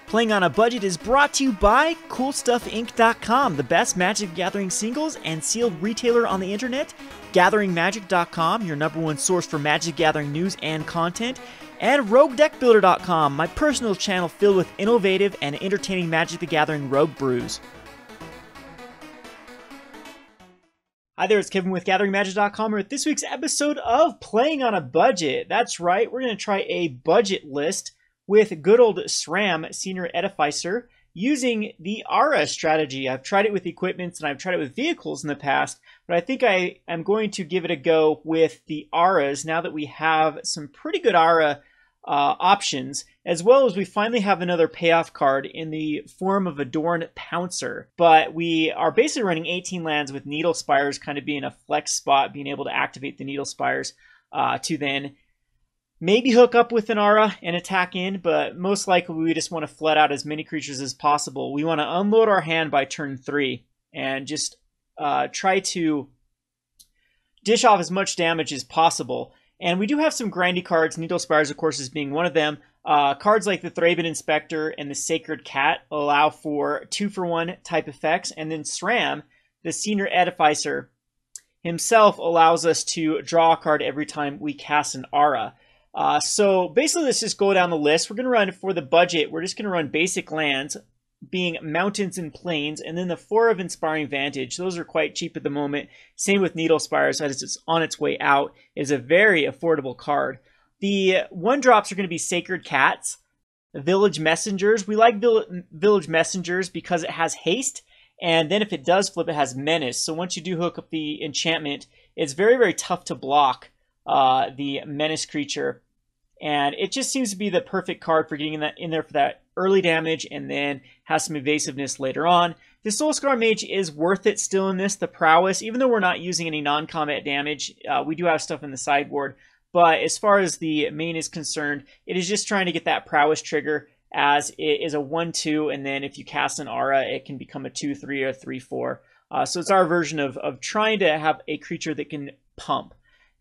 Playing on a Budget is brought to you by CoolStuffInc.com, the best Magic the Gathering singles and sealed retailer on the internet, GatheringMagic.com, your #1 source for Magic the Gathering news and content, and RogueDeckBuilder.com, my personal channel filled with innovative and entertaining Magic the Gathering rogue brews. Hi there, it's Kevin with GatheringMagic.com here with this week's episode of Playing on a Budget. That's right, we're going to try a budget list with good old Sram, Senior Edificer, using the Aura strategy. I've tried it with equipments and I've tried it with vehicles in the past, but I think I am going to give it a go with the Auras now that we have some pretty good Aura options, as well as we finally have another payoff card in the form of Adorned Pouncer. But we are basically running 18 lands with Needle Spires kind of being a flex spot, being able to activate the Needle Spires to then maybe hook up with an Aura and attack in, but most likely we just want to flood out as many creatures as possible. We want to unload our hand by turn 3 and just try to dish off as much damage as possible. And we do have some grindy cards, Needle Spires of course is being one of them. Cards like the Thraben Inspector and the Sacred Cat allow for 2-for-1 type effects, and then Sram, the Senior Edificer himself, allows us to draw a card every time we cast an Aura. So basically let's just go down the list. We're going to run, for the budget, we're just going to run basic lands, being mountains and plains, and then the 4 of Inspiring Vantage. Those are quite cheap at the moment. Same with Needle Spires, as it's on its way out. It is a very affordable card. The 1-drops are going to be Sacred Cats, Village Messengers. We like Village Messengers because it has haste, and then if it does flip, it has menace. So once you do hook up the enchantment, it's very, very tough to block the menace creature. And it just seems to be the perfect card for getting that in there for that early damage, and then has some evasiveness later on. The Soul-Scar Mage is worth it still in this. The Prowess, even though we're not using any non-combat damage, we do have stuff in the sideboard. But as far as the main is concerned, it is just trying to get that Prowess trigger, as it is a 1-2, and then if you cast an Aura, it can become a 2-3 or a 3-4. So it's our version of trying to have a creature that can pump.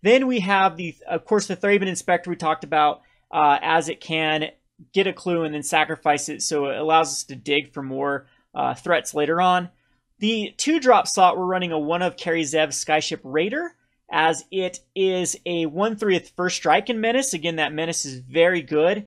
Then we have, of course, the Thraben Inspector we talked about, as it can get a clue and then sacrifice it, so it allows us to dig for more threats later on. The 2-drop slot, we're running a 1 of Kari Skyship Raider, as it is a 1/3 first strike and menace. Again, that menace is very good.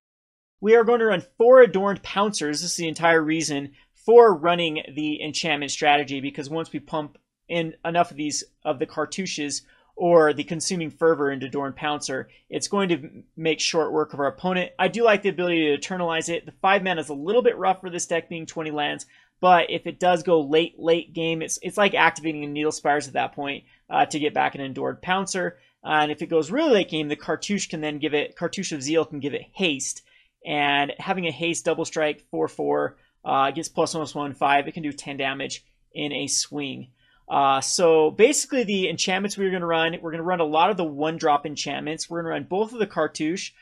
We are going to run 4 Adorned Pouncers. This is the entire reason for running the enchantment strategy, because once we pump in enough of these, of the cartouches, or the Consuming Fervor into Adorned Pouncer, it's going to make short work of our opponent. I do like the ability to eternalize it. The 5 mana is a little bit rough for this deck, being 20 lands, but if it does go late game, it's like activating a Needle Spires at that point to get back an Adorned Pouncer. And if it goes really late game, the Cartouche can then give it, Cartouche of Zeal can give it haste, and having a haste double strike 4/4 gets +1/+1/5. It can do 10 damage in a swing. So basically the enchantments we're going to run a lot of the 1-drop enchantments. We're going to run both of the Cartouche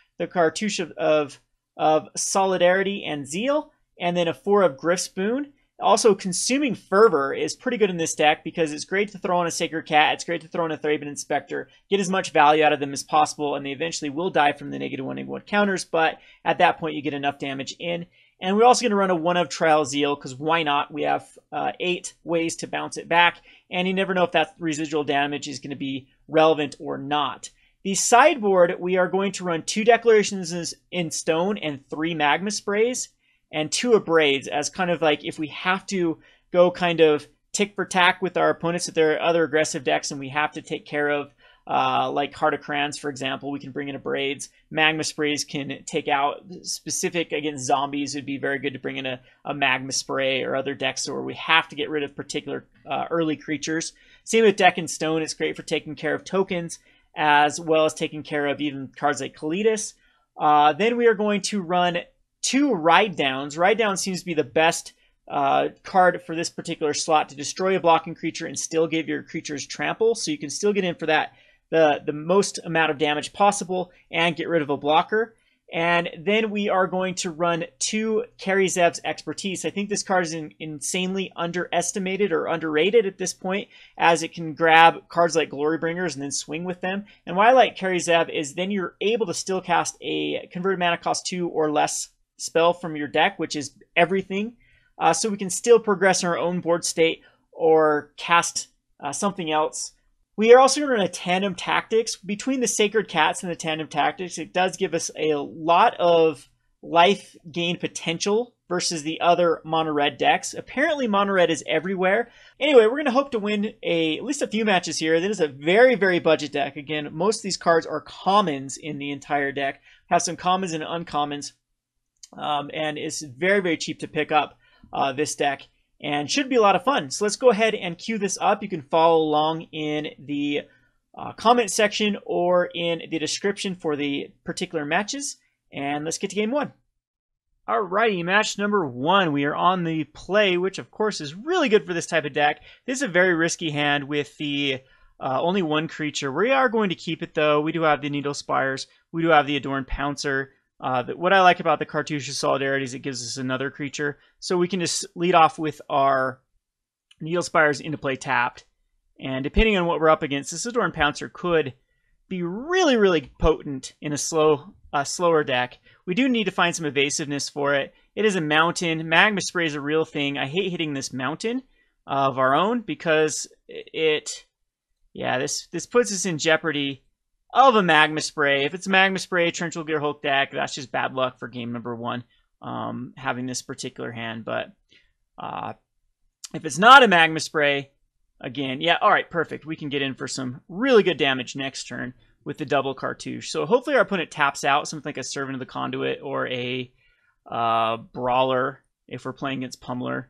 of Solidarity and Zeal, and then a 4 of Gryff's Boon. Also, Consuming Fervor is pretty good in this deck because it's great to throw on a Sacred Cat, it's great to throw on a Thraben Inspector, get as much value out of them as possible, and they eventually will die from the -1/-1 counters, but at that point you get enough damage in. And we're also going to run a 1 of Trial of Zeal, because why not? We have 8 ways to bounce it back, and you never know if that residual damage is going to be relevant or not. The sideboard, we are going to run 2 Declarations in Stone and 3 Magma Sprays, and 2 Abrades, as kind of like if we have to go kind of tick for tack with our opponents, if there are other aggressive decks and we have to take care of, like Heart of Crans, for example, we can bring in Abrades. Magma Sprays can take out, specific against zombies, it would be very good to bring in a Magma Spray, or other decks where we have to get rid of particular early creatures. Same with Deck in Stone, it's great for taking care of tokens, as well as taking care of even cards like Kalidas. Then we are going to run 2 Ride Downs. Ride Down seems to be the best card for this particular slot, to destroy a blocking creature and still give your creatures trample, so you can still get in for that the most amount of damage possible and get rid of a blocker. And then we are going to run 2 Kari Zev's Expertise. I think this card is insanely underestimated or underrated at this point, as it can grab cards like Glorybringers and then swing with them. And why I like Kari Zev is then you're able to still cast a converted mana cost 2 or less spell from your deck, which is everything, so we can still progress in our own board state or cast something else. We are also going to run a Tandem Tactics. Between the Sacred Cats and the Tandem Tactics, it does give us a lot of life gain potential versus the other mono red decks. Apparently mono red is everywhere. Anyway, we're going to hope to win at least a few matches here. That is a very, very budget deck. Again, most of these cards are commons in the entire deck. Have some commons and uncommons. And it's very, very cheap to pick up this deck. And should be a lot of fun. So let's go ahead and queue this up. You can follow along in the comment section or in the description for the particular matches. And let's get to game one. Alrighty, match number one. We are on the play, which of course is really good for this type of deck. This is a very risky hand with the only one creature. We are going to keep it though. We do have the Needle Spires. We do have the Adorned Pouncer. What I like about the Cartouche of Solidarity is it gives us another creature. So we can just lead off with our Needle Spires into play tapped. And depending on what we're up against, this Adorned Pouncer could be really, really potent in a slower deck. We do need to find some evasiveness for it. It is a mountain. Magma Spray is a real thing. I hate hitting this mountain of our own because this puts us in jeopardy of a Magma Spray. If it's a Magma Spray, Torrential Gear Hulk deck, that's just bad luck for game number one, having this particular hand. But if it's not a Magma Spray, again, yeah, all right, perfect. We can get in for some really good damage next turn with the double Cartouche. So hopefully our opponent taps out something like a Servant of the Conduit or a Brawler if we're playing against Pummeler.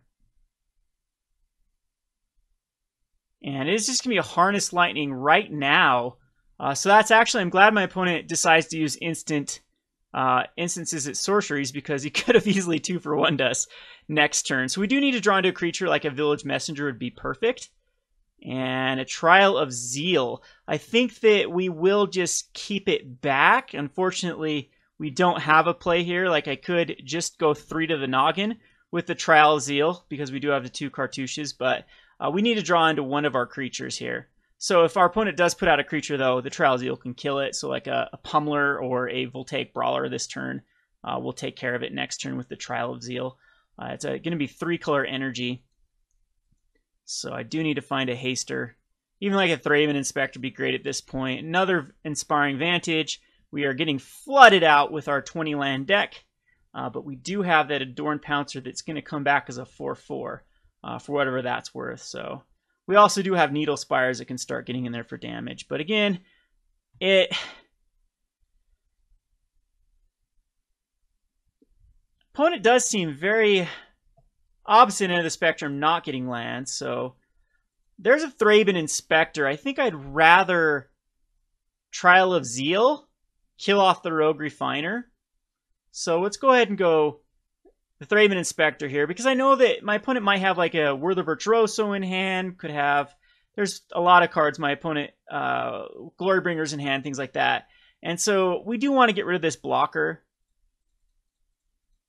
And it's just going to be a Harness Lightning right now. So that's actually, I'm glad my opponent decides to use instances at sorceries because he could have easily 2-for-1'd us next turn. So we do need to draw into a creature like a Village Messenger would be perfect. And a Trial of Zeal. I think that we will just keep it back. Unfortunately, we don't have a play here. Like I could just go 3 to the noggin with the Trial of Zeal because we do have the 2 cartouches, but we need to draw into one of our creatures here. So if our opponent does put out a creature, though, the Trial of Zeal can kill it. So like a Pummeler or a Voltaic Brawler this turn, we'll take care of it next turn with the Trial of Zeal. It's going to be 3-color energy. So I do need to find a haster. Even like a Thraben Inspector would be great at this point. Another Inspiring Vantage. We are getting flooded out with our 20-land deck. But we do have that Adorned Pouncer that's going to come back as a 4-4 for whatever that's worth. So we also do have Needle Spires that can start getting in there for damage. But again, opponent does seem very opposite end of the spectrum, not getting lands. So there's a Thraben Inspector. I think I'd rather Trial of Zeal, kill off the Rogue Refiner. So let's go ahead and go the Thraben Inspector here, because I know that my opponent might have like a Worther Virtuoso in hand, could have, there's a lot of cards my opponent, Glorybringers in hand, things like that. And so we do want to get rid of this blocker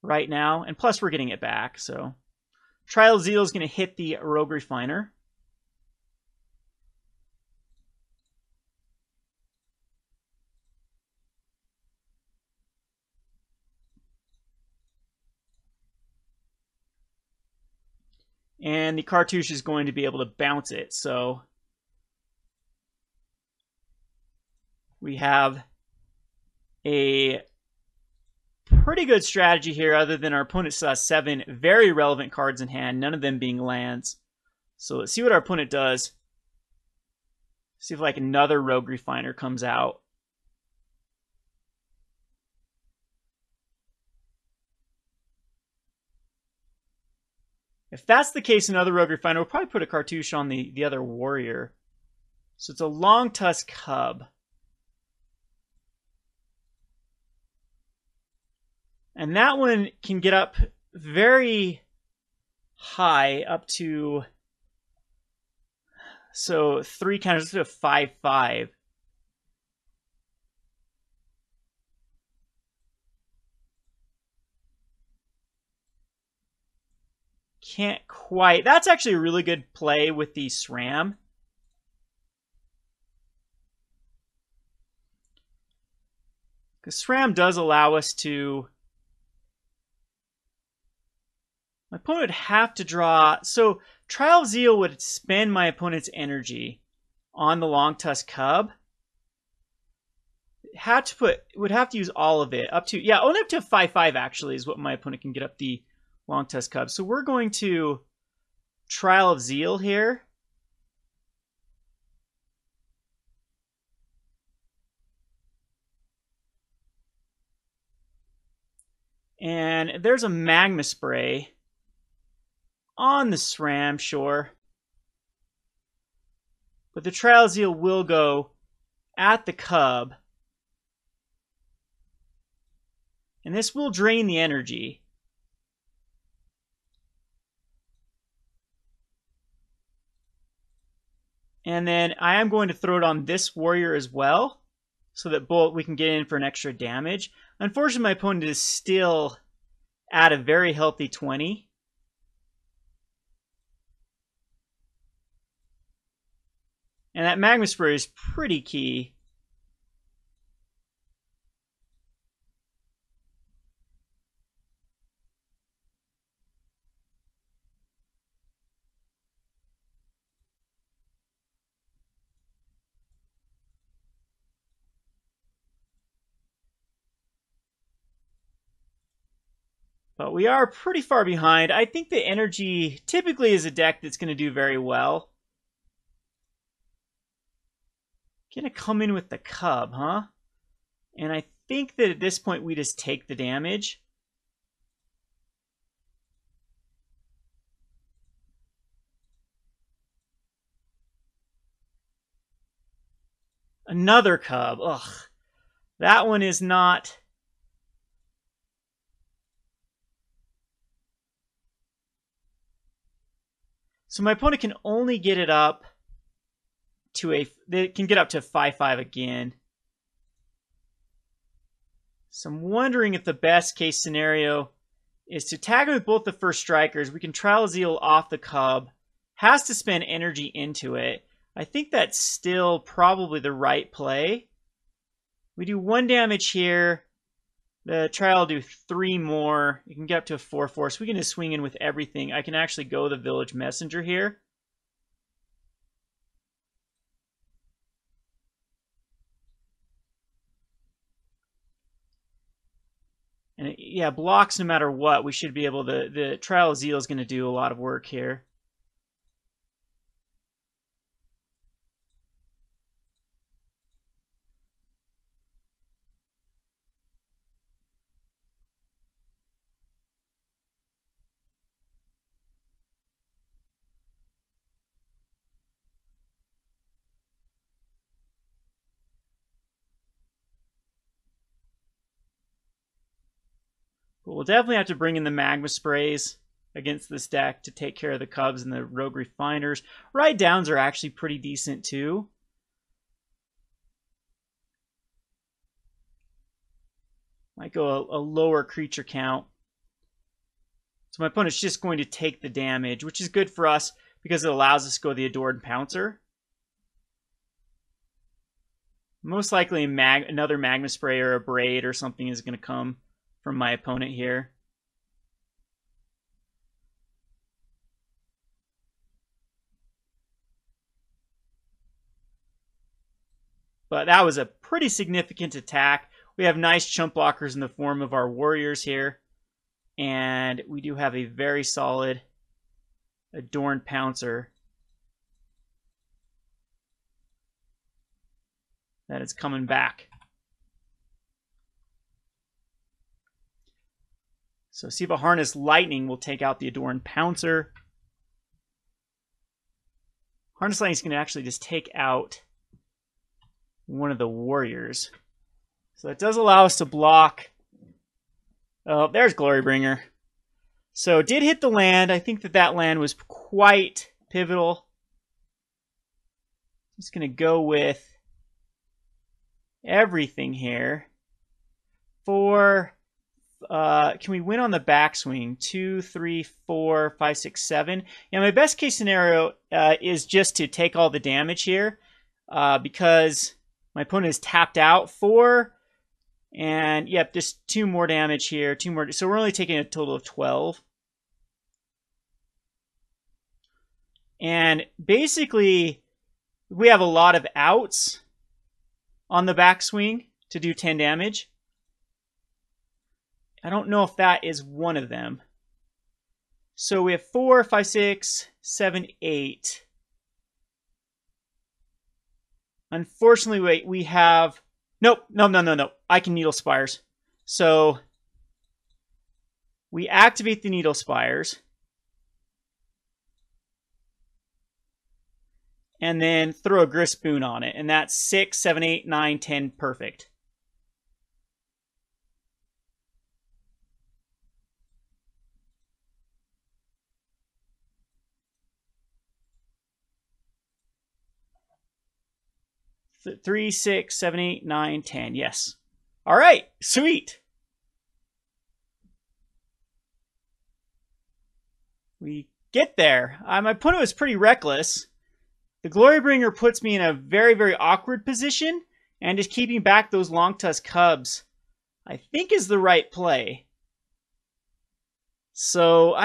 right now, and plus we're getting it back, so Trial of Zeal is going to hit the Rogue Refiner. And the Cartouche is going to be able to bounce it, so we have a pretty good strategy here, other than our opponent still has 7 very relevant cards in hand, none of them being lands. So let's see what our opponent does. See if like another Rogue Refiner comes out. If that's the case, another Rogue Refiner, we'll probably put a Cartouche on the other Warrior. So it's a Long Tusk Cub. And that one can get up very high, up to, so 3 counters to a 5/5. Can't quite. That's actually a really good play with the Sram. Because Sram does allow us to My opponent would have to draw. So Trial of Zeal would spend my opponent's energy on the Long Tusk Cub. Would have to use all of it up to, yeah, only up to 5/5 actually is what my opponent can get up the Long Tusk Cub. So we're going to Trial of Zeal here. And there's a Magma Spray on the Sram, sure. But the Trial of Zeal will go at the Cub. And this will drain the energy. And then I am going to throw it on this warrior as well, so that we can get in for an extra damage. Unfortunately, my opponent is still at a very healthy 20. And that Magma Spray is pretty key. But we are pretty far behind. I think the energy typically is a deck that's going to do very well. Gonna come in with the Cub, huh? And I think that at this point we just take the damage. Another Cub. Ugh. That one is not... So my opponent can only get it up to a... They can get up to 5/5 again. So I'm wondering if the best case scenario is to tag him with both the first strikers. We can Trial of Zeal off the Cub. Has to spend energy into it. I think that's still probably the right play. We do 1 damage here. The Trial will do 3 more. You can get up to a 4/4. So we can just swing in with everything. I can actually go the Village Messenger here. And yeah, blocks no matter what. We should be able to... The Trial of Zeal is going to do a lot of work here. But we'll definitely have to bring in the Magma Sprays against this deck to take care of the Cubs and the Rogue Refiners. Ride Downs are actually pretty decent too. Might go a lower creature count. So my opponent's just going to take the damage, which is good for us because it allows us to go the Adorned Pouncer. Most likely another Magma Spray or a Braid or something is going to come from my opponent here. But that was a pretty significant attack. We have nice chump blockers in the form of our warriors here. And we do have a very solid Adorned Pouncer that is coming back. So Siva Harness Lightning will take out the Adorned Pouncer. Harness Lightning is going to actually just take out one of the warriors. So that does allow us to block. Oh, there's Glorybringer. So did hit the land. I think that land was quite pivotal. Just going to go with everything here. Can we win on the backswing? 2, 3, 4, 5, 6, 7. Yeah, my best case scenario is just to take all the damage here because my opponent is tapped out 4. And yep, just 2 more damage here, 2 more. So we're only taking a total of 12. And basically, we have a lot of outs on the backswing to do 10 damage. I don't know if that is one of them. So we have 4, 5, 6, 7, 8. Unfortunately, we have... Nope, no. I can Needle Spires. So we activate the Needle Spires. And then throw a Gryff Boon on it. And that's 6, 7, 8, 9, 10. Perfect. So 3, 6, 7, 8, 9, 10. Yes. All right. Sweet. We get there. My opponent was pretty reckless. The Glorybringer puts me in a very, very awkward position, and just keeping back those Longtusk Cubs, I think, is the right play. So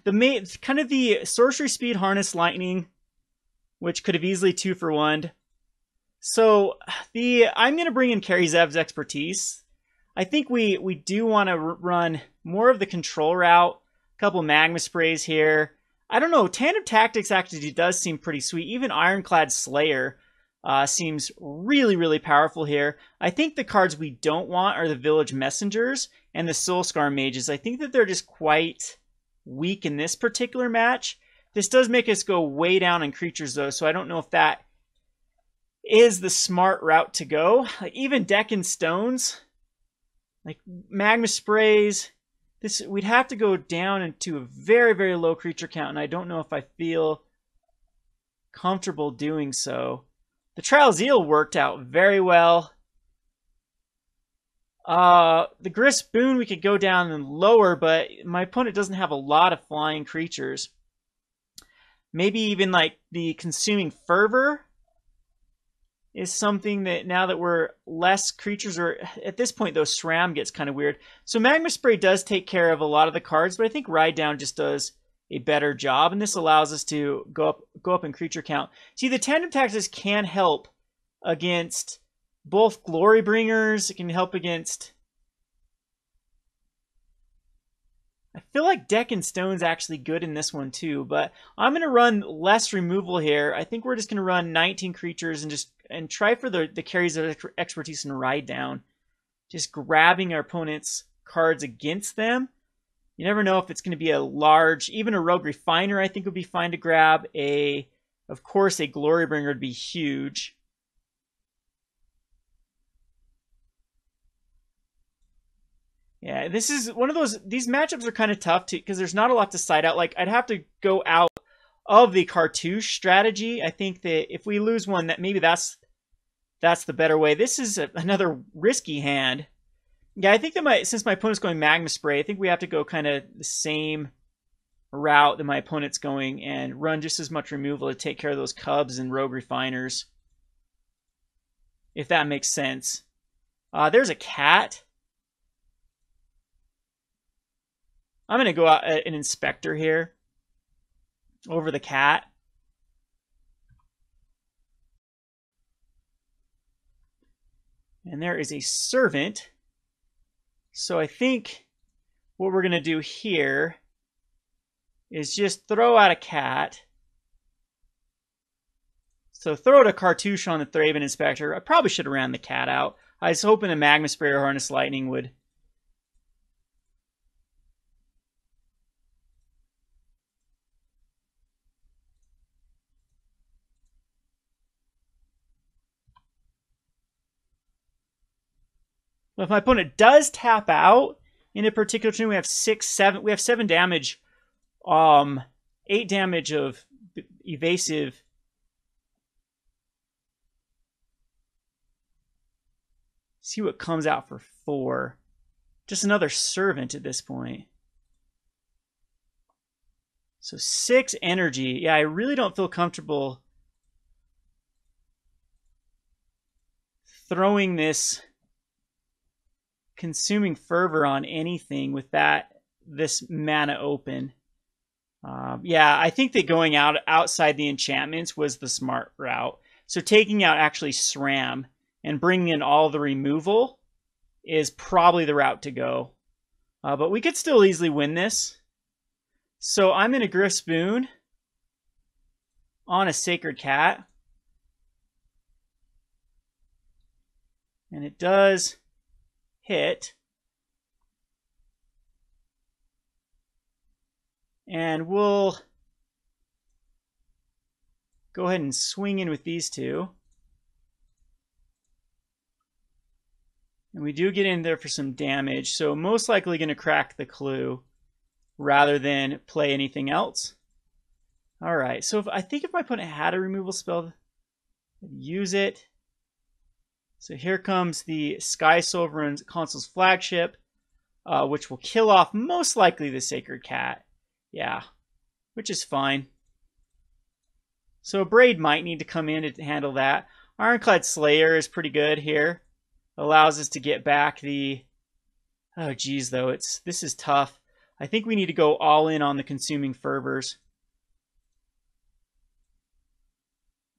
the Sorcery Speed Harness Lightning, which could have easily 2-for-1'd. So I'm going to bring in Kari Zev's Expertise. I think we do want to run more of the control route. A couple Magma Sprays here. I don't know, Tandem Tactics actually does seem pretty sweet. Even Ironclad Slayer seems really, really powerful here. I think the cards we don't want are the Village Messengers and the Soul-Scar Mages. I think that they're just quite weak in this particular match. This does make us go way down in creatures, though, so I don't know if that is the smart route to go. Like, even Deck and Stones, like Magma Sprays... we'd have to go down into a very, very low creature count, and I don't know if I feel comfortable doing so. The Trial of Zeal worked out very well. The Gryff Boon we could go down and lower, but my opponent doesn't have a lot of flying creatures. Maybe even like the Consuming Fervor is something that, now that we're less creatures, or at this point though, Sram gets kind of weird. So Magma Spray does take care of a lot of the cards, but I think Ride Down just does a better job, and this allows us to go up in creature count. See, the Tandem Tactics can help against both Glorybringers. It can help against... I feel like Deck and Stone's actually good in this one too, but I'm going to run less removal here. I think we're just going to run 19 creatures and try for the Kari's Expertise and Ride Down. Just grabbing our opponent's cards against them. You never know if it's going to be a large, even a Rogue Refiner I think would be fine to grab. Of course, a Glorybringer would be huge. Yeah, this is one of those, these matchups are kind of tough too, because there's not a lot to side out. Like, I'd have to go out of the Cartouche strategy. I think that if we lose one, that maybe that's the better way. This is another risky hand. Yeah, I think that since my opponent's going Magma Spray, I think we have to go kind of the same route that my opponent's going and run just as much removal to take care of those Cubs and Rogue Refiners, if that makes sense. There's a cat. I'm going to go out an Inspector here over the cat. And there is a Servant. So I think what we're going to do here is just throw out a cat. So throw out a Cartouche on the Thraben Inspector. I probably should have ran the cat out. I was hoping a Magma Spray or Harness Lightning would... But if my opponent does tap out in a particular turn, we have 7 damage, 8 damage of evasive. See what comes out for 4. Just another Servant at this point. So 6 energy. Yeah, I really don't feel comfortable throwing this Consuming Fervor on anything with this mana open. Yeah, I think that going outside the enchantments was the smart route. So taking out actually Sram and bringing in all the removal is probably the route to go. But we could still easily win this. So I'm in a Gryff's Boon on a Sacred Cat. And it does hit. And we'll go ahead and swing in with these two. And we do get in there for some damage, so most likely going to crack the clue rather than play anything else. All right, so I think if my opponent had a removal spell, I'd use it. So here comes the Sky Sovereign Consul's Flagship, which will kill off most likely the Sacred Cat. Yeah, which is fine. So a Braid might need to come in to handle that. Ironclad Slayer is pretty good here. Allows us to get back the... Oh, geez, though. This is tough. I think we need to go all in on the Consuming Fervors.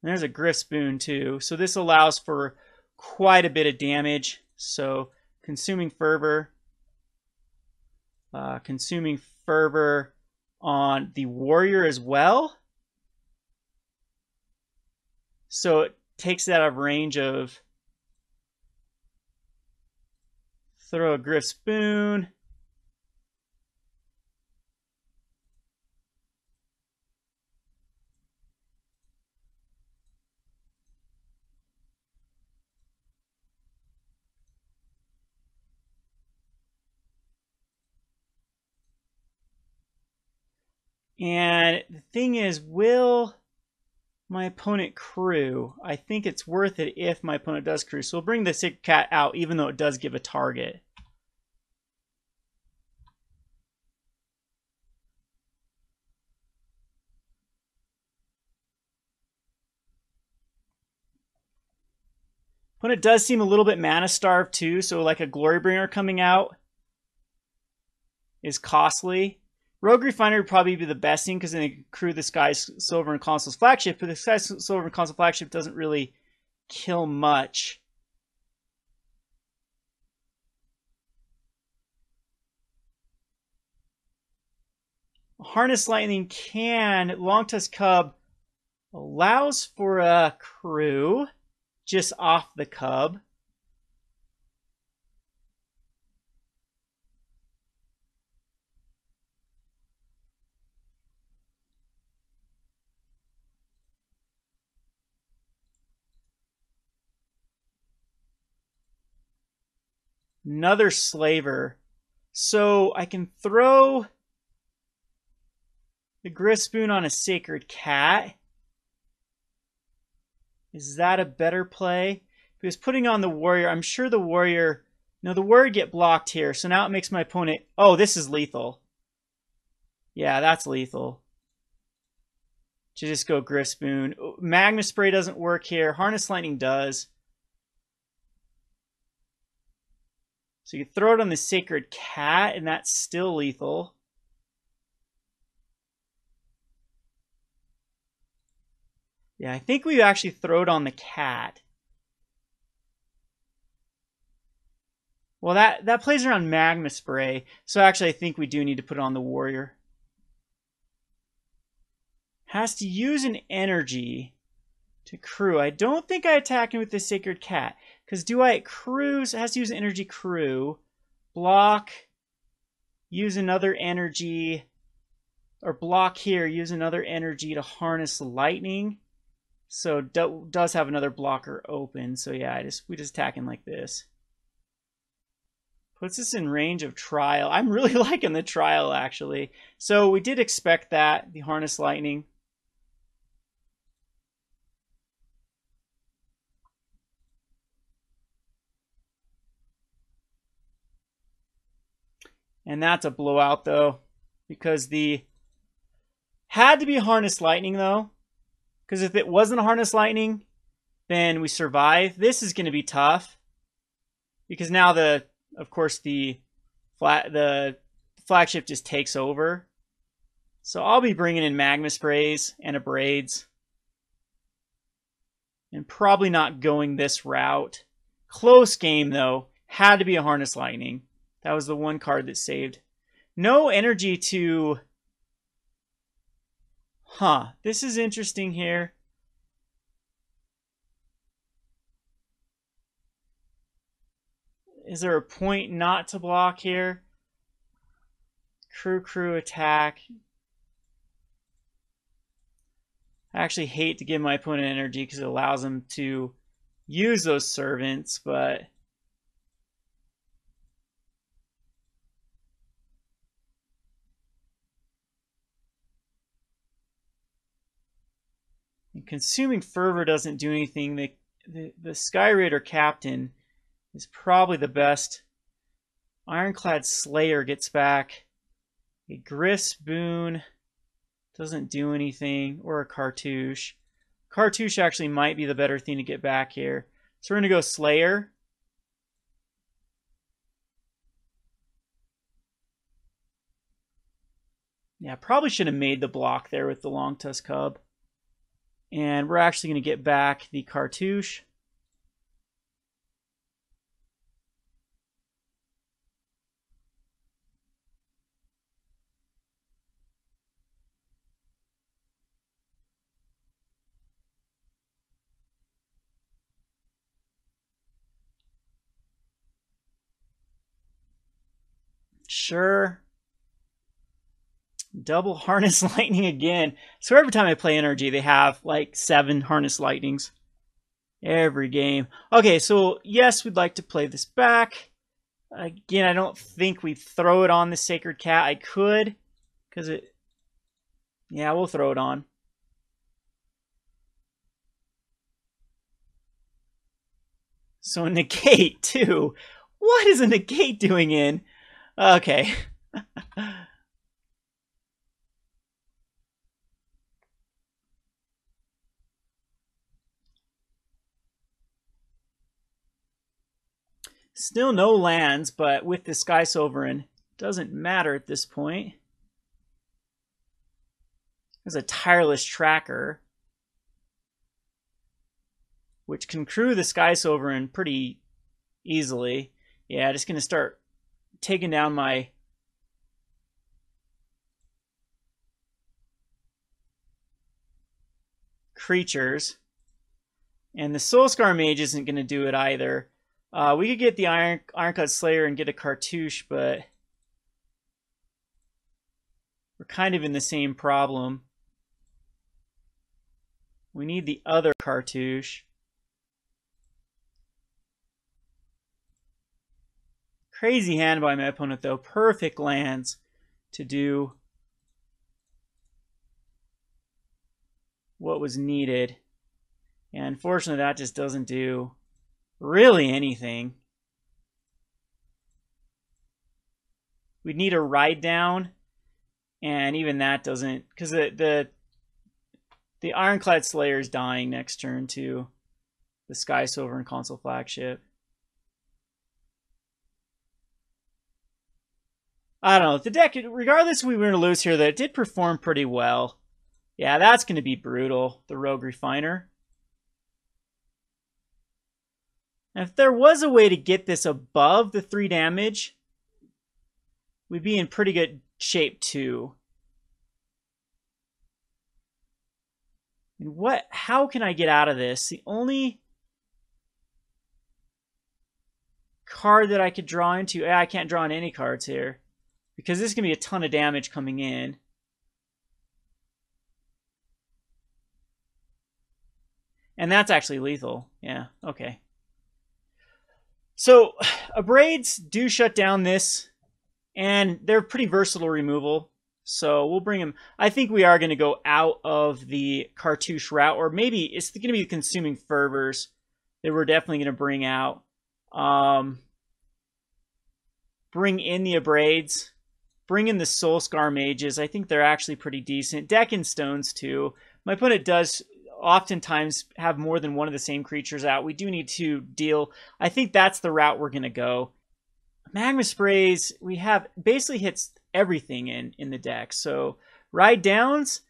And there's a Gryff's Boon, too. So this allows for quite a bit of damage. So Consuming Fervor. Consuming Fervor on the Warrior as well. So it takes that out of range of... Throw a Gryff's Boon. And the thing is, will my opponent crew? I think it's worth it if my opponent does crew. So we'll bring the Sacred Cat out, even though it does give a target. Opponent does seem a little bit mana starved too, so like a Glorybringer coming out is costly. Rogue Refiner would probably be the best thing because then they crew the Sky Sovereign Consul's Flagship, but the Sky Sovereign Consul's Flagship doesn't really kill much. Harness Lightning can. Longtusk Cub allows for a crew just off the cub. Another Slaver. So I can throw the Gryff's Boon on a Sacred Cat. Is that a better play? If he was putting on the Warrior, I'm sure the Warrior... No, the Warrior get blocked here. So now it makes my opponent... Oh, this is lethal. Yeah, that's lethal. To just go Gryff's Boon. Magma Spray doesn't work here. Harness Lightning does. So you throw it on the Sacred Cat, and that's still lethal. Yeah, I think we actually throw it on the cat. Well, that plays around Magma Spray, so actually I think we do need to put it on the Warrior. Has to use an energy to crew. I don't think I attack him with the Sacred Cat. Because do I cruise? It has to use energy crew. Block. Use another energy. Or block here. Use another energy to harness lightning. So does have another blocker open. So yeah, we just attack him like this. Puts us in range of Trial. I'm really liking the Trial, actually. So we did expect that, the Harness Lightning. And that's a blowout, though. Because had to be Harness Lightning, though. Because if it wasn't a Harness Lightning, then we survive. This is going to be tough. Because now of course, the flagship just takes over. So I'll be bringing in Magma Sprays and Abrades. And probably not going this route. Close game, though. Had to be a Harness Lightning. That was the one card that saved. No energy to... Huh. This is interesting here. Is there a point not to block here? Crew attack. I actually hate to give my opponent energy because it allows them to use those servants, but... And Consuming Fervor doesn't do anything. The Sky Raider Captain is probably the best. Ironclad Slayer gets back a Gryff's Boon. Doesn't do anything. Or a Cartouche. Cartouche actually might be the better thing to get back here. So we're going to go Slayer. Yeah, probably should have made the block there with the Long Tusk Cub. And we're actually going to get back the Cartouche. Sure. Double Harness Lightning again. So every time I play Energy, they have like 7 Harness Lightnings. Every game. Okay, so yes, we'd like to play this back. Again, I don't think we throw it on the Sacred Cat. I could, because it... Yeah, we'll throw it on. So negate, too. What is a negate doing in? Okay. Still no lands, but with the Sky Sovereign, doesn't matter at this point. There's a Tireless Tracker, which can crew the Sky Sovereign pretty easily. Yeah, just going to start taking down my creatures. And the Soul-Scar Mage isn't going to do it either. We could get the Ironclad Slayer and get a Cartouche, but we're kind of in the same problem. We need the other Cartouche. Crazy hand by my opponent, though. Perfect lands to do what was needed. And unfortunately, that just doesn't do really anything. We'd need a Ride Down, and even that doesn't, because the Ironclad Slayer is dying next turn to the Sky Sovereign Console Flagship. I don't know. The deck, regardless if we were going to lose here, that it did perform pretty well. Yeah, that's going to be brutal, the Rogue Refiner. And if there was a way to get this above the 3 damage, we'd be in pretty good shape too. And how can I get out of this? The only card that I could draw into, I can't draw on any cards here, because this is going to be a ton of damage coming in. And that's actually lethal. Yeah, okay. So, Abrades do shut down this, and they're pretty versatile removal. So we'll bring them. I think we are going to go out of the Cartouche route, or maybe it's going to be the Consuming Fervors that we're definitely going to bring out. Bring in the Abrades. Bring in the Soul-Scar Mages. I think they're actually pretty decent. Deck in Stones, too. My opponent does oftentimes have more than one of the same creatures out. We do need to deal. I think that's the route we're going to go. Magma Sprays, we have basically hits everything in the deck. So Ride downs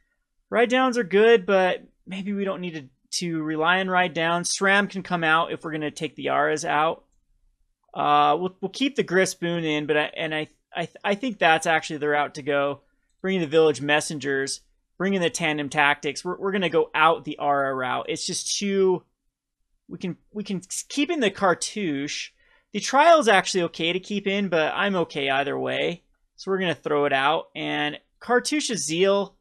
are good, but maybe we don't need to rely on ride downs. Sram can come out if we're going to take the Auras out. We'll keep the Gryff Boon in, but I think that's actually the route to go. Bringing the Village Messengers, bringing the Tandem Tactics. We're going to go out the Aura route. It's just too... We can keep in the Cartouche. The Trial is actually okay to keep in, but I'm okay either way. So we're going to throw it out. And Cartouche of Zeal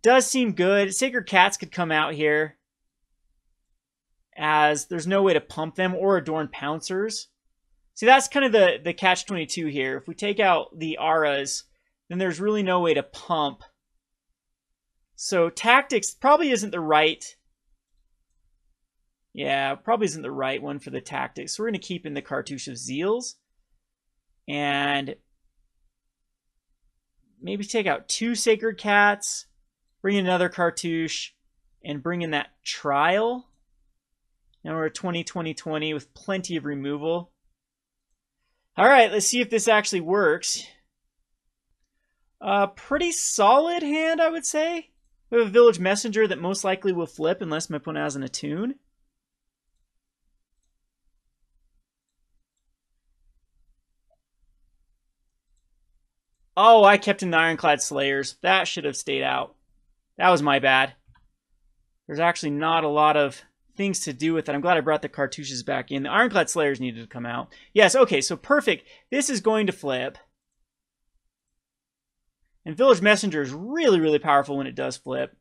does seem good. Sacred Cats could come out here, as there's no way to pump them, or Adorned Pouncers. See, that's kind of the catch-22 here. If we take out the Auras, then there's really no way to pump. So Tactics probably isn't the right... Yeah, probably isn't the right one for the Tactics. So we're going to keep in the Cartouche of Zeals. And maybe take out 2 Sacred Cats. Bring in another Cartouche. And bring in that Trial. Now we're at 20-20-20 with plenty of removal. Alright, let's see if this actually works. Pretty solid hand, I would say. We have a Village Messenger that most likely will flip unless my opponent has an Attune. Oh, I kept in the Ironclad Slayers. That should have stayed out. That was my bad. There's actually not a lot of things to do with it. I'm glad I brought the Cartouches back in. The Ironclad Slayers needed to come out. Yes, okay, so perfect. This is going to flip. And Village Messenger is really, really powerful when it does flip.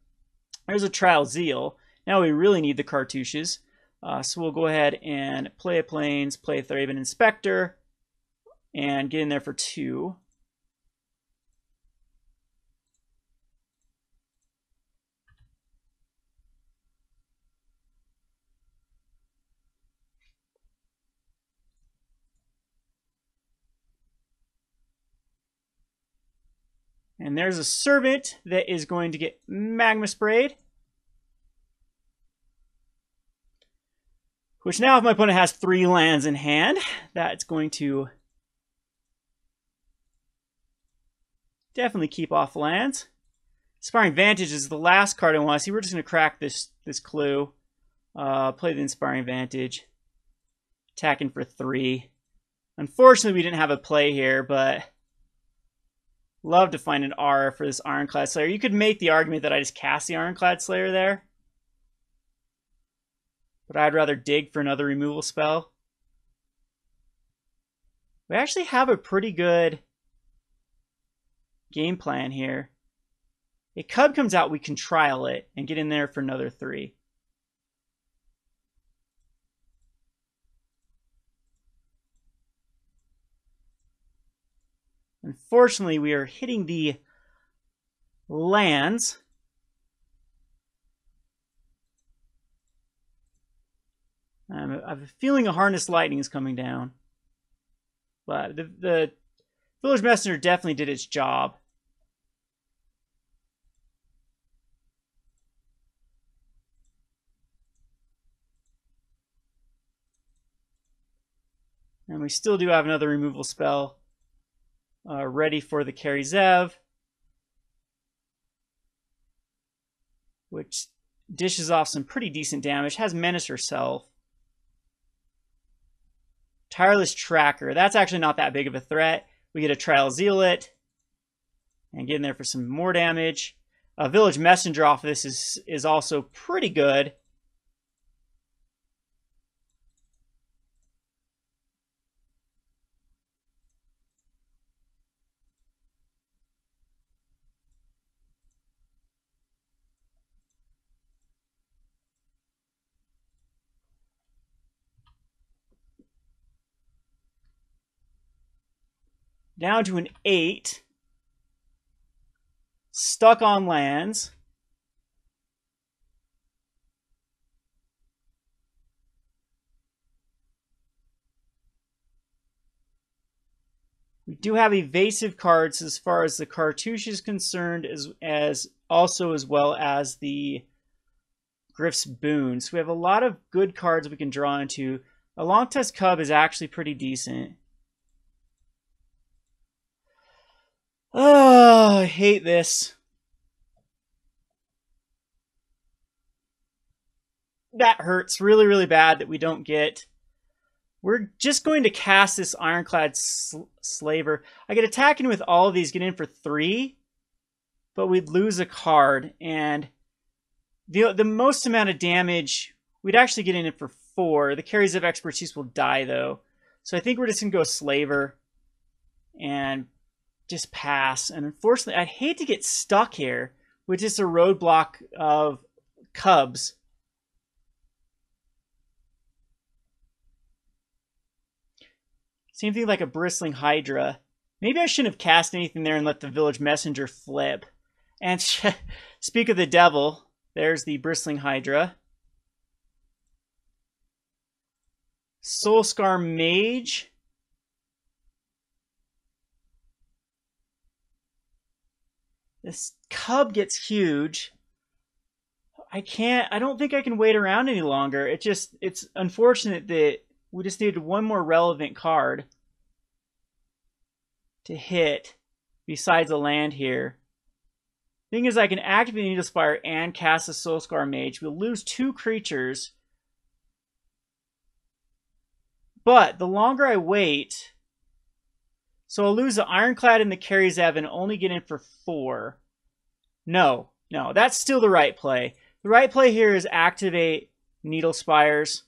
There's a Trial of Zeal. Now we really need the Cartouches. So we'll go ahead and play a Plains, play a Thraben Inspector, and get in there for 2. And there's a Servant that is going to get Magma Sprayed. Which now, if my opponent has 3 lands in hand, that's going to definitely keep off lands. Inspiring Vantage is the last card I want to see. We're just going to crack this clue. Play the Inspiring Vantage. Attacking for 3. Unfortunately, we didn't have a play here, but... Love to find an Aura for this Ironclad Slayer. You could make the argument that I just cast the Ironclad Slayer there. But I'd rather dig for another removal spell. We actually have a pretty good game plan here. A Cub comes out, we can trial it and get in there for another 3. Unfortunately, we are hitting the lands. I have a feeling a Harness Lightning is coming down. But the Village Messenger definitely did its job. And we still do have another removal spell. Ready for the Kari Zev, which dishes off some pretty decent damage. Has Menace herself. Tireless Tracker. That's actually not that big of a threat. We get a Trial of Zeal it and get in there for some more damage. Village Messenger off of this is also pretty good. Down to an 8. Stuck on lands. We do have evasive cards as far as the Cartouche is concerned, as well as the Gryff's Boon. So we have a lot of good cards we can draw into. A Long Tusk Cub is actually pretty decent. Oh, I hate this. that hurts really, really bad that we don't get. We're just going to cast this Ironclad Slayer. I get attacking with all of these, get in for 3, but we'd lose a card. And the most amount of damage, we'd actually get in it for 4. The Carries of Expertise will die, though. So I think we're just going to go Slaver and just pass. And unfortunately, I'd hate to get stuck here with just a roadblock of Cubs. Same thing like a Bristling Hydra. Maybe I shouldn't have cast anything there and let the Village Messenger flip. And speak of the devil, there's the Bristling Hydra. Soul-Scar Mage. This Cub gets huge. I don't think I can wait around any longer. It's unfortunate that we just needed one more relevant card to hit besides a land here. Thing is, I can activate Needle Spire and cast a Soul-Scar Mage. We'll lose 2 creatures. But the longer I wait, so I'll lose the Ironclad and the Kari Zev and only get in for 4. No, that's still the right play. The right play here is activate Needle Spires.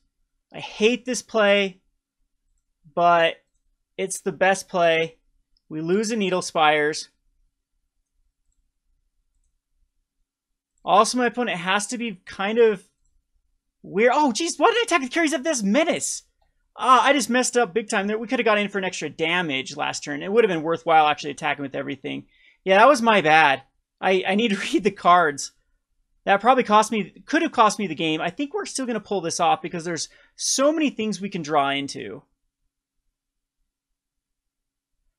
I hate this play, but it's the best play. We lose a Needle Spires. Also, my opponent has to be kind of weird. Oh, geez, why did I attack with Kari Zev? This menace. I just messed up big time there. We could have got in for an extra damage last turn. It would have been worthwhile actually attacking with everything. Yeah, that was my bad. I need to read the cards. That probably could have cost me the game. I think we're still going to pull this off because there's so many things we can draw into.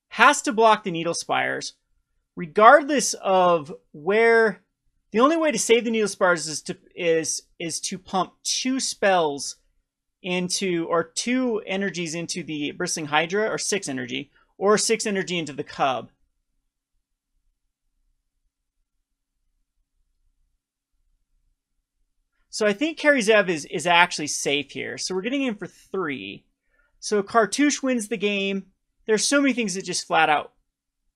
Has to block the Needle Spires. Regardless of where... The only way to save the Needle Spires is to pump 2 spells into, or 2 energies into the Bristling Hydra, or 6 energy, or 6 energy into the Cub. So I think Kari Zev is actually safe here. So we're getting in for 3. So Cartouche wins the game. There's so many things that just flat out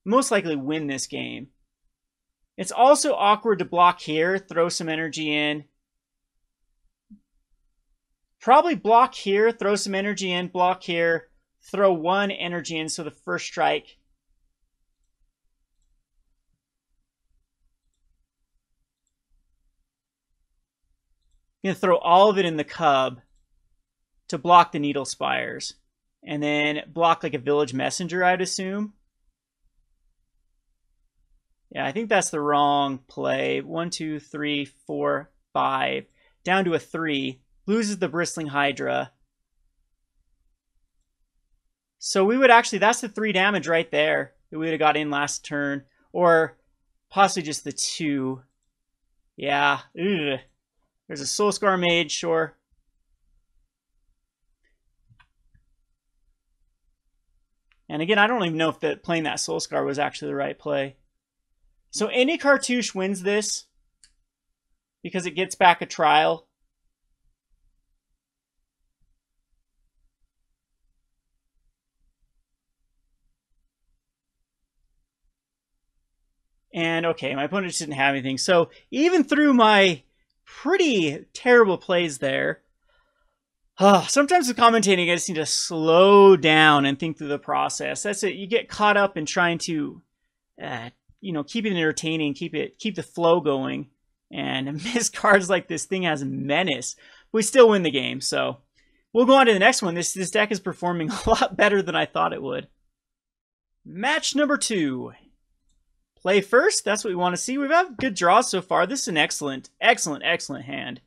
most likely win this game. It's also awkward to block here, throw some energy in. Probably block here, throw some energy in, block here, throw 1 energy in, so the first strike. I'm going to throw all of it in the Cub to block the Needle Spires. And then block like a Village Messenger, I'd assume. Yeah, I think that's the wrong play. 1, 2, 3, 4, 5. Down to a 3. Loses the Bristling Hydra. So we would actually, that's the 3 damage right there that we would have got in last turn. Or possibly just the 2. Yeah. Ugh. There's a Soul-Scar Mage, sure. And again, I don't even know if playing that Soul-Scar was actually the right play. So any Cartouche wins this because it gets back a Trial. And okay, my opponent just didn't have anything. So even through my pretty terrible plays there, sometimes with commentating, I just need to slow down and think through the process. That's it. You get caught up in trying to, keep it entertaining, keep the flow going, and miss cards like this thing has menace. We still win the game, so we'll go on to the next one. This deck is performing a lot better than I thought it would. Match number 2. Play first. That's what we want to see. We've had good draws so far. This is an excellent hand.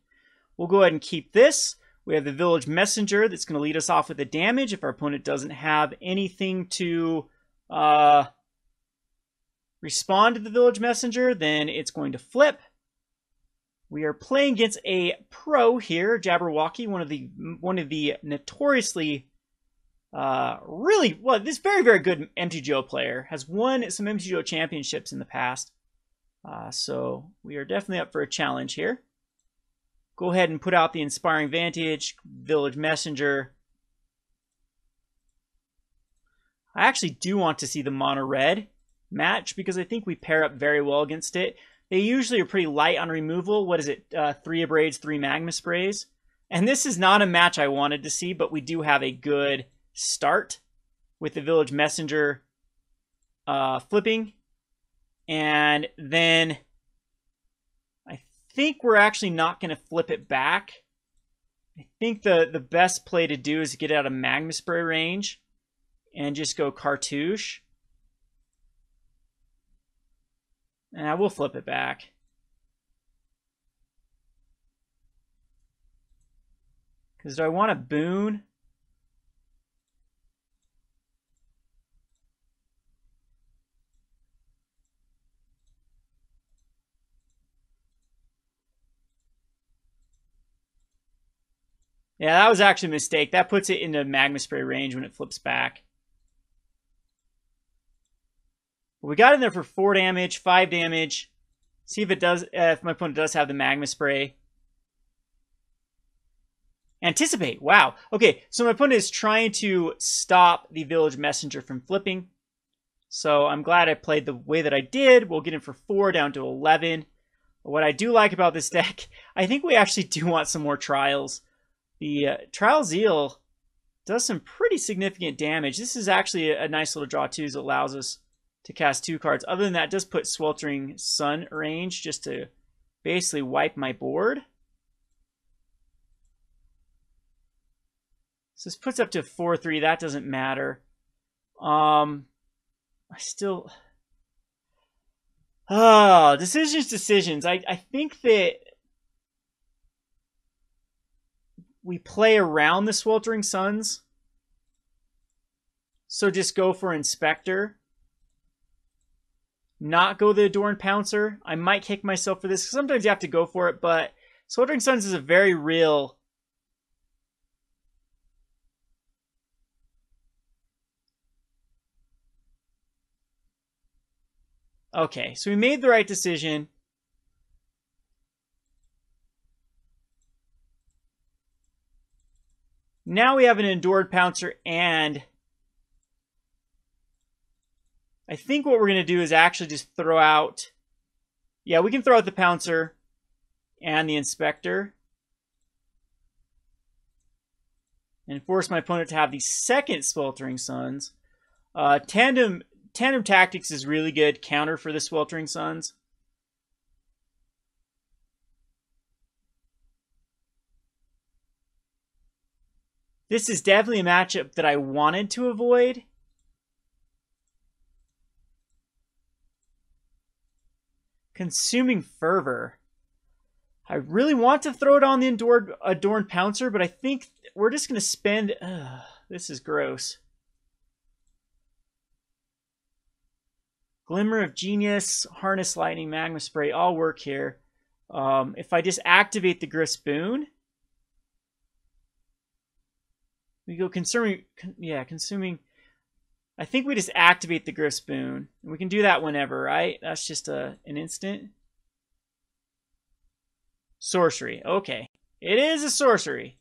We'll go ahead and keep this. We have the Village Messenger that's going to lead us off with the damage. If our opponent doesn't have anything to respond to the Village Messenger, then it's going to flip. We are playing against a pro here, Jabberwocky, one of the notoriously this very, very good MTGO player. Has won some MTGO championships in the past. So we are definitely up for a challenge here. go ahead and put out the Inspiring Vantage, Village Messenger. I actually do want to see the mono red match because I think we pair up very well against it. They usually are pretty light on removal. What is it? 3 Abrades, 3 Magma Sprays. And this is not a match I wanted to see, but we do have a good start with the Village Messenger flipping. And then I think we're actually not going to flip it back. I think the best play to do is to get out of Magma Spray range and just go Cartouche. And I will flip it back. Because do I want a Boon? Yeah, that was actually a mistake. That puts it into Magma Spray range when it flips back. But we got in there for 4 damage, 5 damage. See if it does, if my opponent does have the Magma Spray. Anticipate. Wow. Okay, so my opponent is trying to stop the Village Messenger from flipping. So I'm glad I played the way that I did. We'll get in for 4 down to 11. What I do like about this deck, I think we actually do want some more trials. The Trial of Zeal does some pretty significant damage. This is actually a nice little draw too, as it allows us to cast 2 cards. Other than that, it does put Sweltering Sun range just to basically wipe my board. So this puts up to 4-3. That doesn't matter. I still... Oh, decisions. I think that we play around the Sweltering Suns. So just go for Inspector. Not go the Adorned Pouncer. I might kick myself for this. Sometimes you have to go for it, but Sweltering Suns is a very real... Okay, so we made the right decision. Now we have an Adorned Pouncer, and I think what we're going to do is actually just throw out... Yeah, we can throw out the Pouncer and the Inspector. And force my opponent to have the second Sweltering Suns. Tandem Tactics is really good counter for the Sweltering Suns. This is definitely a matchup that I wanted to avoid. Consuming Fervor. I really want to throw it on the Adorned Pouncer, but I think we're just going to spend... this is gross. Glimmer of Genius, Harness Lightning, Magma Spray, all work here. If I just activate the Gryff's Boon, we go consuming. I think we just activate the Gryff's Boon. And we can do that whenever, right? That's just an instant. Sorcery. Okay. It is a sorcery.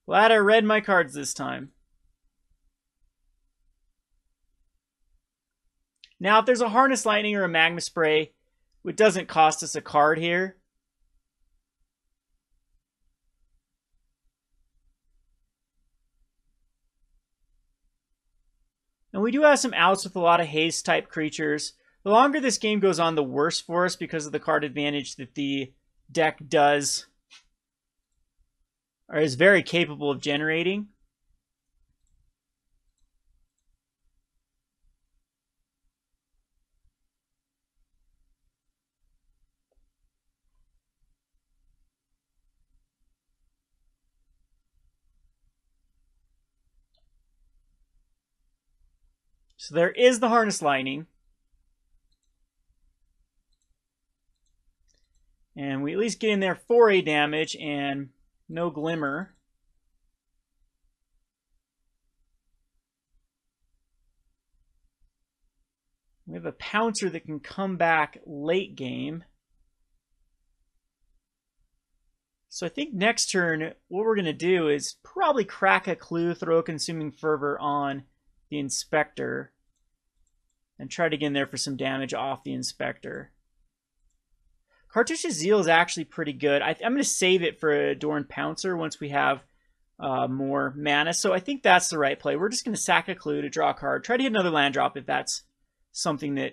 Glad I read my cards this time. Now, if there's a Harness Lightning or a Magma Spray, it doesn't cost us a card here. And we do have some outs with a lot of haste-type creatures. The longer this game goes on, the worse for us because of the card advantage that the deck does, or is very capable of generating. So there is the Harness Lightning. And we at least get in there for a damage and no Glimmer. We have a Pouncer that can come back late game. So I think next turn, what we're going to do is probably crack a clue, throw a Consuming Fervor on the Inspector, and try to get in there for some damage off the Inspector. Cartouche of Zeal is actually pretty good. I'm going to save it for Adorned Pouncer once we have more mana. So I think that's the right play. We're just going to sack a clue to draw a card. Try to hit another land drop if that's something that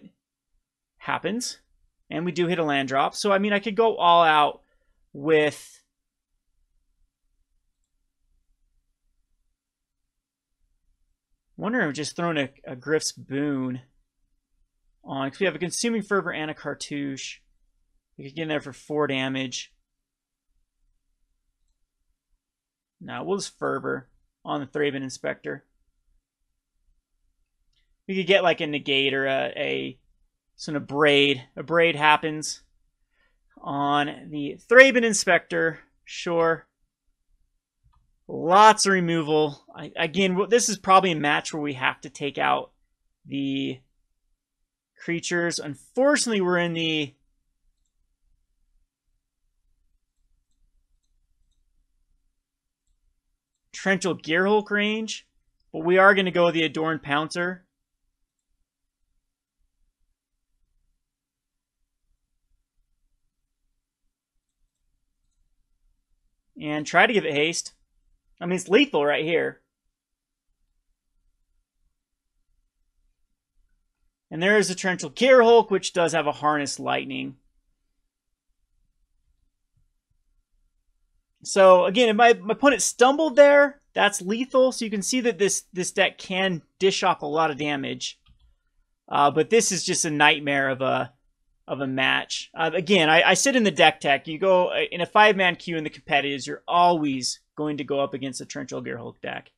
happens. And we do hit a land drop. So, I mean, I could go all out with... wondering if just throwing a Gryff's Boon on. Because we have a Consuming Fervor and a Cartouche. We could get in there for 4 damage. No, we'll just Fervor on the Thraben Inspector. We could get like a negate or a Abrade. Abrade happens on the Thraben Inspector. Sure. Lots of removal. Again, this is probably a match where we have to take out the creatures. Unfortunately, we're in the Torrential Gearhulk range, but we are going to go with the Adorned Pouncer. And try to give it haste. I mean, it's lethal right here. And there is a Torrential Gearhulk, which does have a Harness Lightning. So, again, if my opponent stumbled there, that's lethal. So you can see that this deck can dish off a lot of damage. But this is just a nightmare of a match. Again, I sit in the deck tech. You go in a 5-man queue in the competitives, you're always going to go up against a Torrential Gearhulk deck.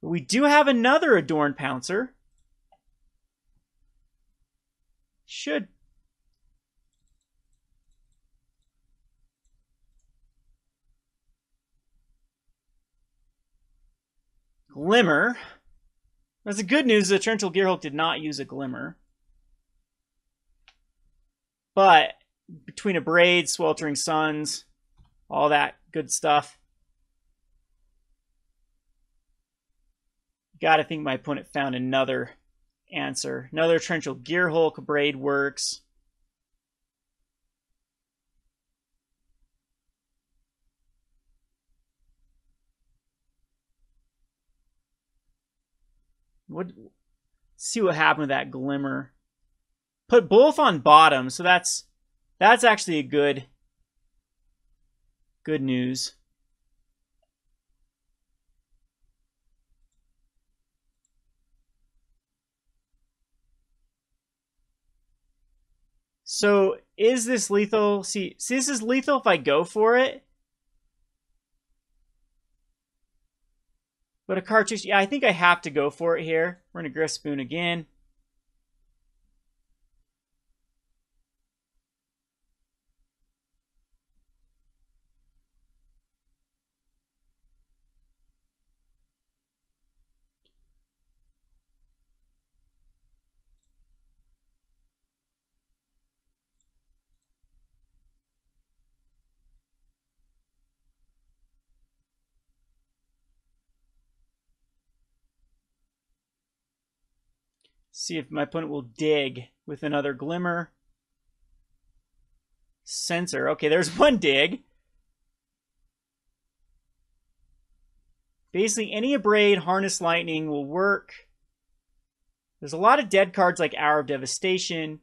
We do have another Adorned Pouncer. Should... Glimmer. That's the good news. The Torrential Gearhulk did not use a Glimmer. But between Abrade, Sweltering Suns, all that good stuff, gotta think my opponent found another answer. Another Torrential Gearhulk. Abrade works. See what happened with that Glimmer. Put both on bottom, so that's actually a good news. So is this lethal? See, this is lethal if I go for it. But a Cartouche, yeah, I think I have to go for it here. We're going to Gryff Spoon again. See if my opponent will dig with another Glimmer. Censor. Okay, there's one dig. Basically, any Abrade, Harness Lightning will work. There's a lot of dead cards like Hour of Devastation.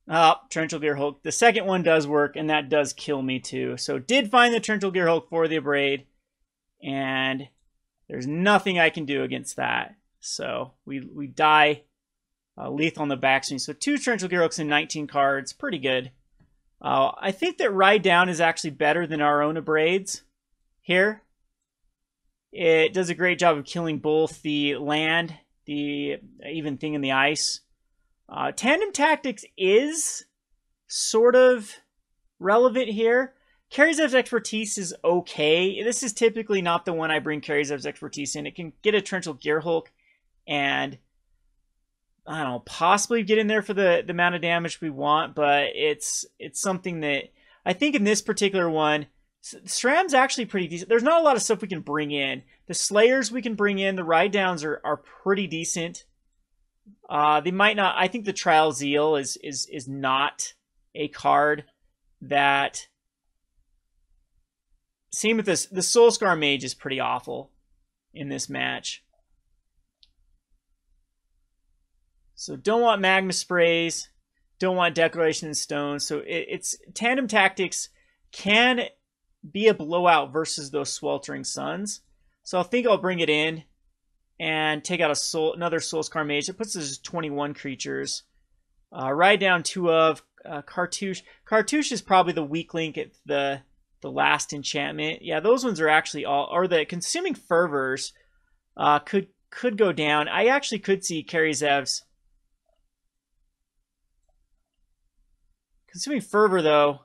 Torrential Gearhulk. The second one does work, and that does kill me too. So did find the Torrential Gearhulk for the Abrade, and there's nothing I can do against that. So we die lethal on the backswing. So 2 Torrential Gearhulks and 19 cards. Pretty good. I think that Ride Down is actually better than our own Abrades here. It does a great job of killing both the land, the even thing in the ice. Tandem Tactics is sort of relevant here. Karizev's Expertise is okay. This is typically not the one I bring Karizev's Expertise in. It can get a Torrential Gearhulk and I don't know, possibly get in there for the amount of damage we want, but it's something that I think in this particular one, Sram's actually pretty decent. There's not a lot of stuff we can bring in. The Slayers we can bring in. The Ride Downs are pretty decent. They might not. I think the Trial of Zeal is not a card that. Same with this. The Soul-Scar Mage is pretty awful in this match. So don't want Magma Sprays. Don't want Declaration in Stone. So it's Tandem Tactics can be a blowout versus those Sweltering Suns. So I think I'll bring it in and take out another Soul-Scar Mage. It puts us 21 creatures. Ride down 2 of Cartouche. Cartouche is probably the weak link at the last enchantment. Yeah, those ones are actually all, or the Consuming Fervors could go down. I actually could see Karizev's Consuming Fervor, though,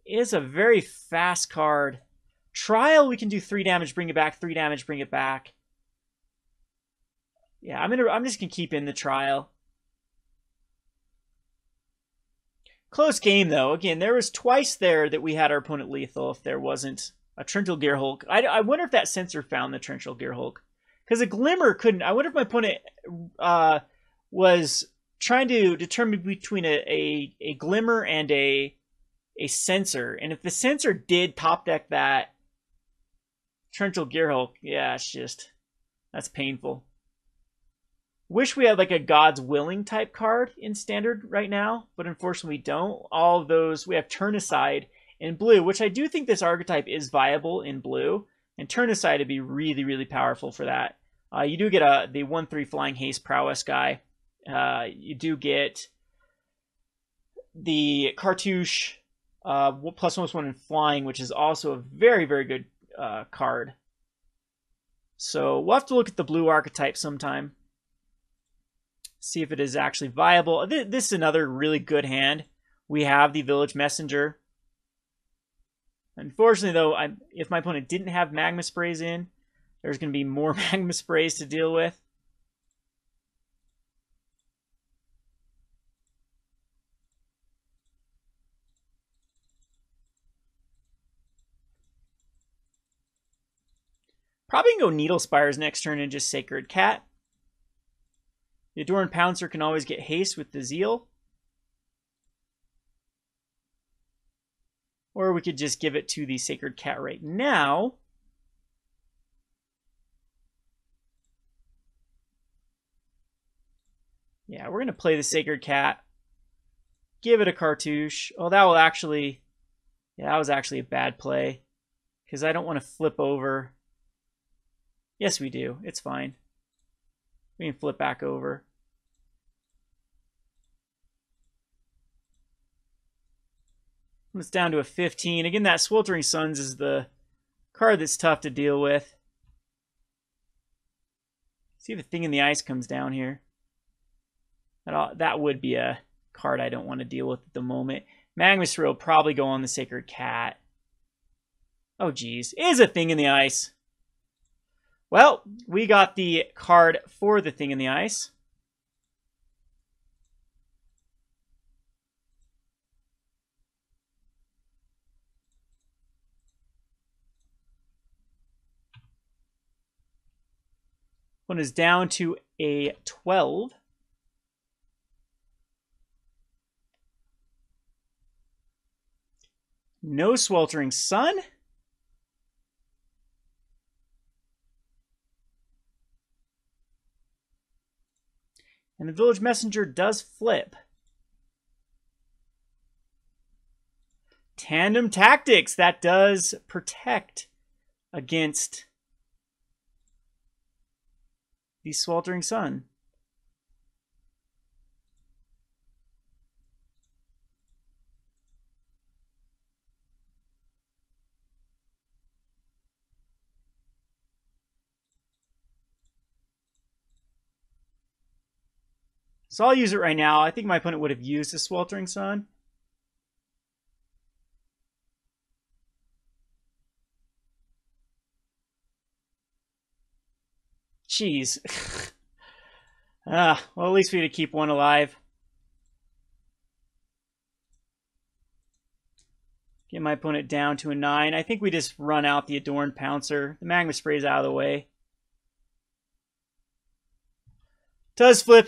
is a very fast card. Trial, we can do 3 damage, bring it back, 3 damage, bring it back. Yeah, I'm just gonna keep in the Trial. Close game, though. Again, there was twice there that we had our opponent lethal if there wasn't a Torrential Gearhulk. I wonder if that sensor found the Torrential Gearhulk. Because a Glimmer couldn't. I wonder if my opponent was trying to determine between a Glimmer and a sensor. And if the sensor did top deck that Torrential Gearhulk, yeah, it's just, that's painful. Wish we had like a God's Willing type card in Standard right now, but unfortunately we don't. All of those, we have Turnicide in blue, which I do think this archetype is viable in blue. And Turnicide would be really, really powerful for that. You do get the 1/3 Flying Haste Prowess guy. You do get the Cartouche +1/+1 in Flying, which is also a very, very good card. So we'll have to look at the blue archetype sometime. See if it is actually viable. This is another really good hand. We have the Village Messenger. Unfortunately, though, if my opponent didn't have Magma Sprays in, there's going to be more Magma Sprays to deal with. Probably can go Needle Spires next turn and just Sacred Cat. The Adorned Pouncer can always get haste with the Zeal. Or we could just give it to the Sacred Cat right now. Yeah, we're going to play the Sacred Cat. Give it a Cartouche. Oh, that will actually... Yeah, that was actually a bad play. Because I don't want to flip over. Yes, we do. It's fine. We can flip back over. It's down to a 15. Again, that Sweltering Suns is the card that's tough to deal with. See if the Thing in the Ice comes down here. That would be a card I don't want to deal with at the moment. Magma Spray will probably go on the Sacred Cat. Oh, geez. It is a Thing in the Ice. Well, we got the card for the Thing in the Ice. One is down to a 12. No Sweltering Sun. And the Village Messenger does flip. Tandem Tactics. That does protect against the Sweltering Sun. So I'll use it right now. I think my opponent would have used the Sweltering Sun. Jeez. Well, at least we had to keep one alive. Get my opponent down to a 9. I think we just run out the Adorned Pouncer. The Magma Spray is out of the way. Does flip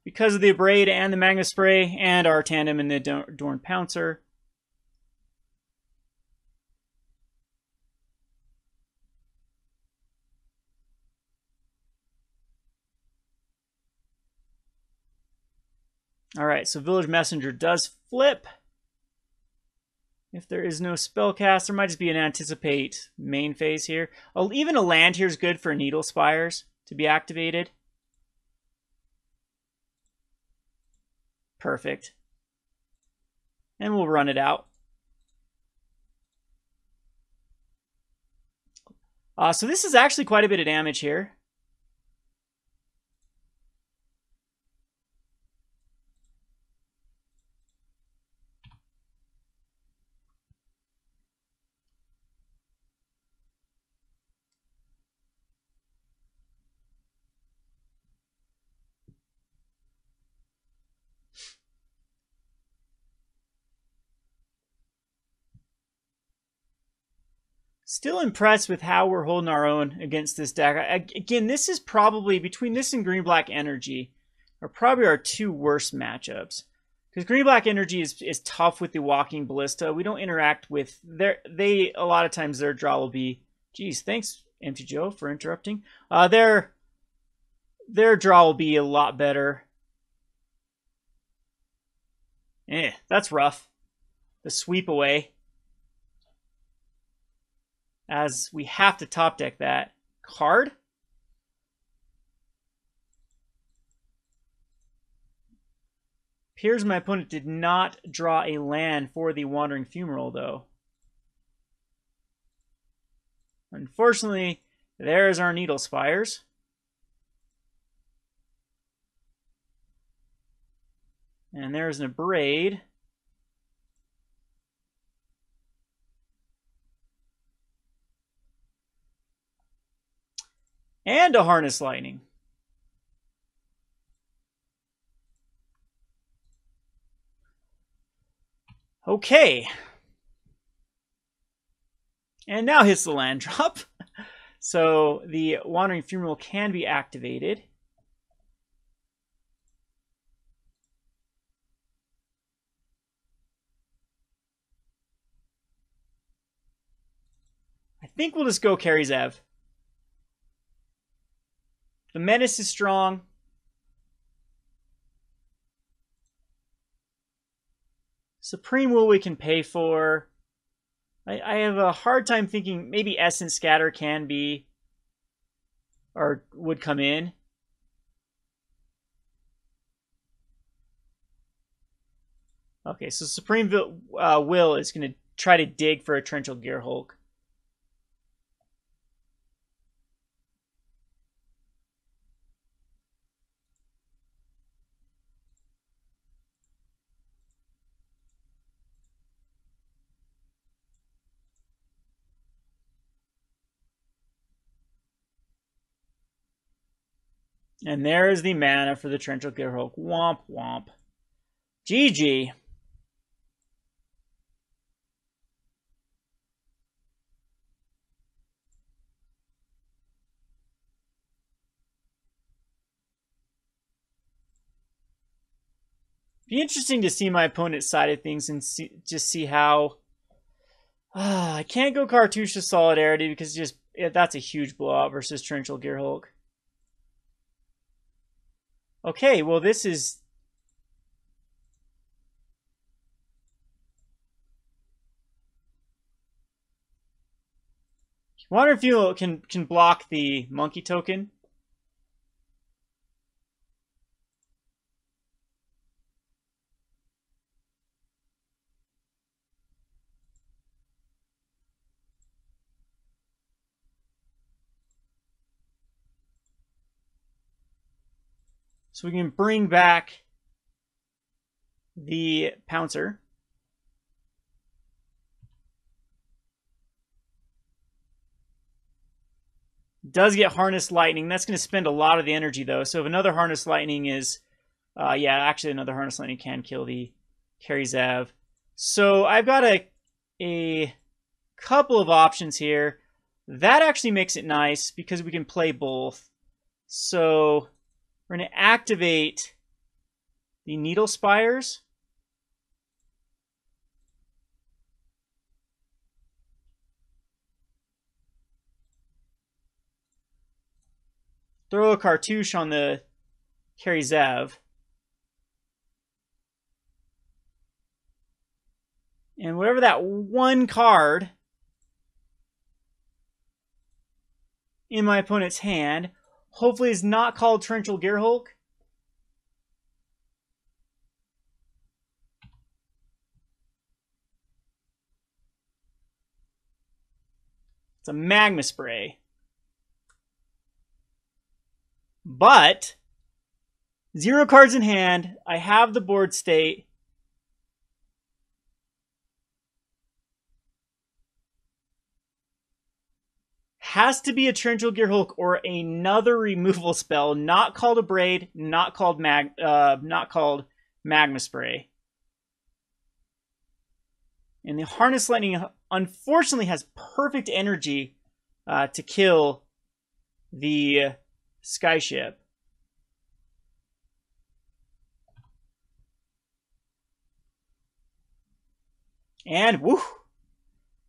because of the Abarde and the Magma Spray and our tandem and the Adorned Pouncer. Alright, so Village Messenger does flip. If there is no spellcast, there might just be an anticipate main phase here. Even a land here is good for Needle Spires to be activated. Perfect. And we'll run it out. So this is actually quite a bit of damage here. Still impressed with how we're holding our own against this deck. Again, this is probably, between this and Green-Black Energy, are probably our two worst matchups. Because Green-Black Energy is tough with the Walking Ballista. We don't interact with... a lot of times their draw will be... Geez, thanks, Empty Joe, for interrupting. Their draw will be a lot better. That's rough. The sweep away. As we have to top deck that card. Appears my opponent did not draw a land for the Wandering Fumarole, though. Unfortunately, there's our Needle Spires. And there's an Abarde. And a Harness Lightning. Okay. And now hits the land drop. So the Wandering Fumarole can be activated. I think we'll just go Kari Zev. The Menace is strong. Supreme Will we can pay for. I have a hard time thinking maybe Essence Scatter can be or would come in. Okay, so Supreme Will is going to try to dig for a Torrential Gearhulk. And there is the mana for the Torrential Gearhulk. Womp womp. GG. Be interesting to see my opponent's side of things and just see how... I can't go Cartouche of Solidarity because that's a huge blowout versus Torrential Gearhulk. Okay, well this is... I wonder if you can block the monkey token. So we can bring back the Pouncer. Does get Harness Lightning. That's going to spend a lot of the energy, though. So if another Harness Lightning is... yeah, actually another Harness Lightning can kill the Kari Zev. So I've got a couple of options here. That actually makes it nice because we can play both. So we're going to activate the Needle Spires. Throw a Cartouche on the Kari Zev. And whatever that one card in my opponent's hand hopefully is not called Torrential Gearhulk. It's a Magma Spray. But 0 cards in hand. I have the board state. Has to be a Torrential Gearhulk or another removal spell, not called Abarde, not called Magma Spray. And the Harness Lightning unfortunately has perfect energy to kill the Skyship. And woo!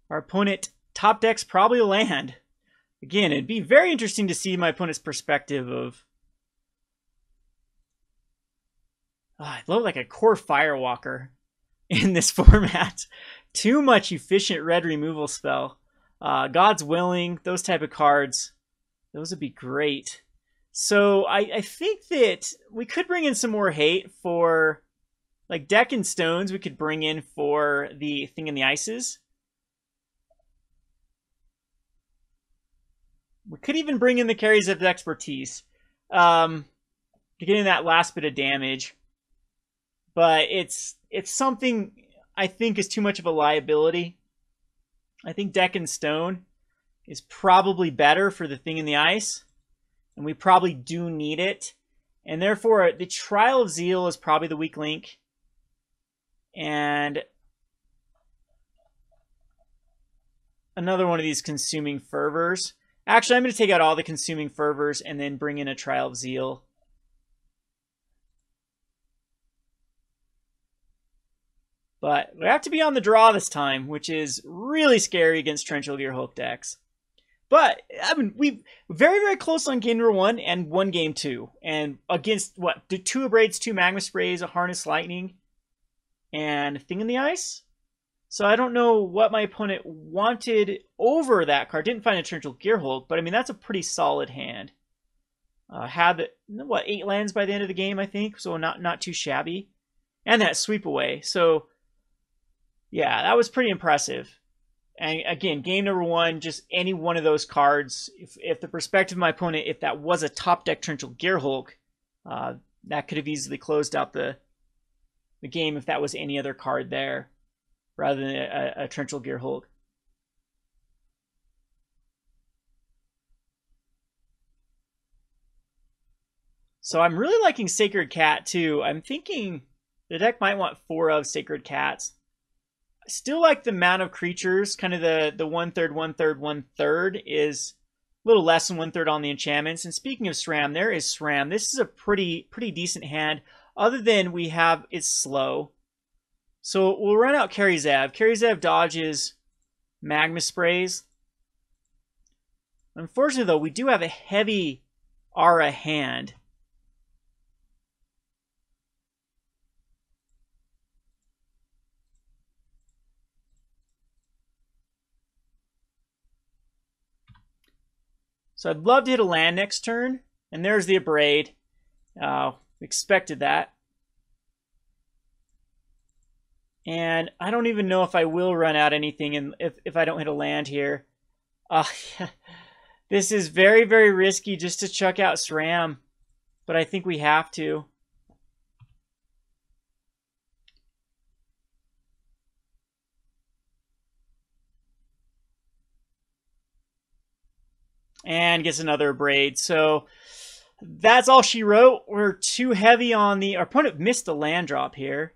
Our opponent top decks probably a land. Again, it'd be very interesting to see my opponent's perspective of... I love like a core Firewalker in this format. Too much efficient red removal spell. God's Willing, those type of cards. Those would be great. So I think that we could bring in some more hate for... Like Deck and Stones we could bring in for the Thing in the Ices. We could even bring in the Kari Zev's Expertise to get in that last bit of damage. But it's something I think is too much of a liability. I think Deck and Stone is probably better for the Thing in the Ice. And we probably do need it. And therefore, the Trial of Zeal is probably the weak link. And another one of these Consuming Fervors. Actually, I'm going to take out all the Consuming Fervors and then bring in a Trial of Zeal. But we have to be on the draw this time, which is really scary against Torrential Gearhulk decks. But, I mean, we very, very close on game number 1 and won game 2. And against, what, 2 Abrades, 2 Magma Sprays, a Harness Lightning, and a Thing in the Ice? So I don't know what my opponent wanted over that card. Didn't find a Torrential Gearhulk, but I mean, that's a pretty solid hand. Had, what, 8 lands by the end of the game, I think, so not too shabby. And that sweep away. So, yeah, that was pretty impressive. And again, game number 1, just any one of those cards, if the perspective of my opponent, if that was a top deck Torrential Gearhulk, that could have easily closed out the game if that was any other card there, rather than a Torrential Gearhulk. So I'm really liking Sacred Cat too. I'm thinking the deck might want 4 of Sacred Cats. I still like the amount of creatures, kind of the 1/3, 1/3, 1/3 is a little less than 1/3 on the enchantments. And speaking of Sram, there is Sram. This is a pretty decent hand, other than we have it's slow. So we'll run out Kari Zev. Kari Zev dodges Magma Sprays. Unfortunately, though, we do have a heavy Aura hand. So I'd love to hit a land next turn. And there's the Abrade. Expected that. And I don't even know if I will run out anything if I don't hit a land here. This is very, very risky just to chuck out Sram. But I think we have to. And gets another Abarde. So that's all she wrote. We're too heavy on the... Our opponent missed the land drop here.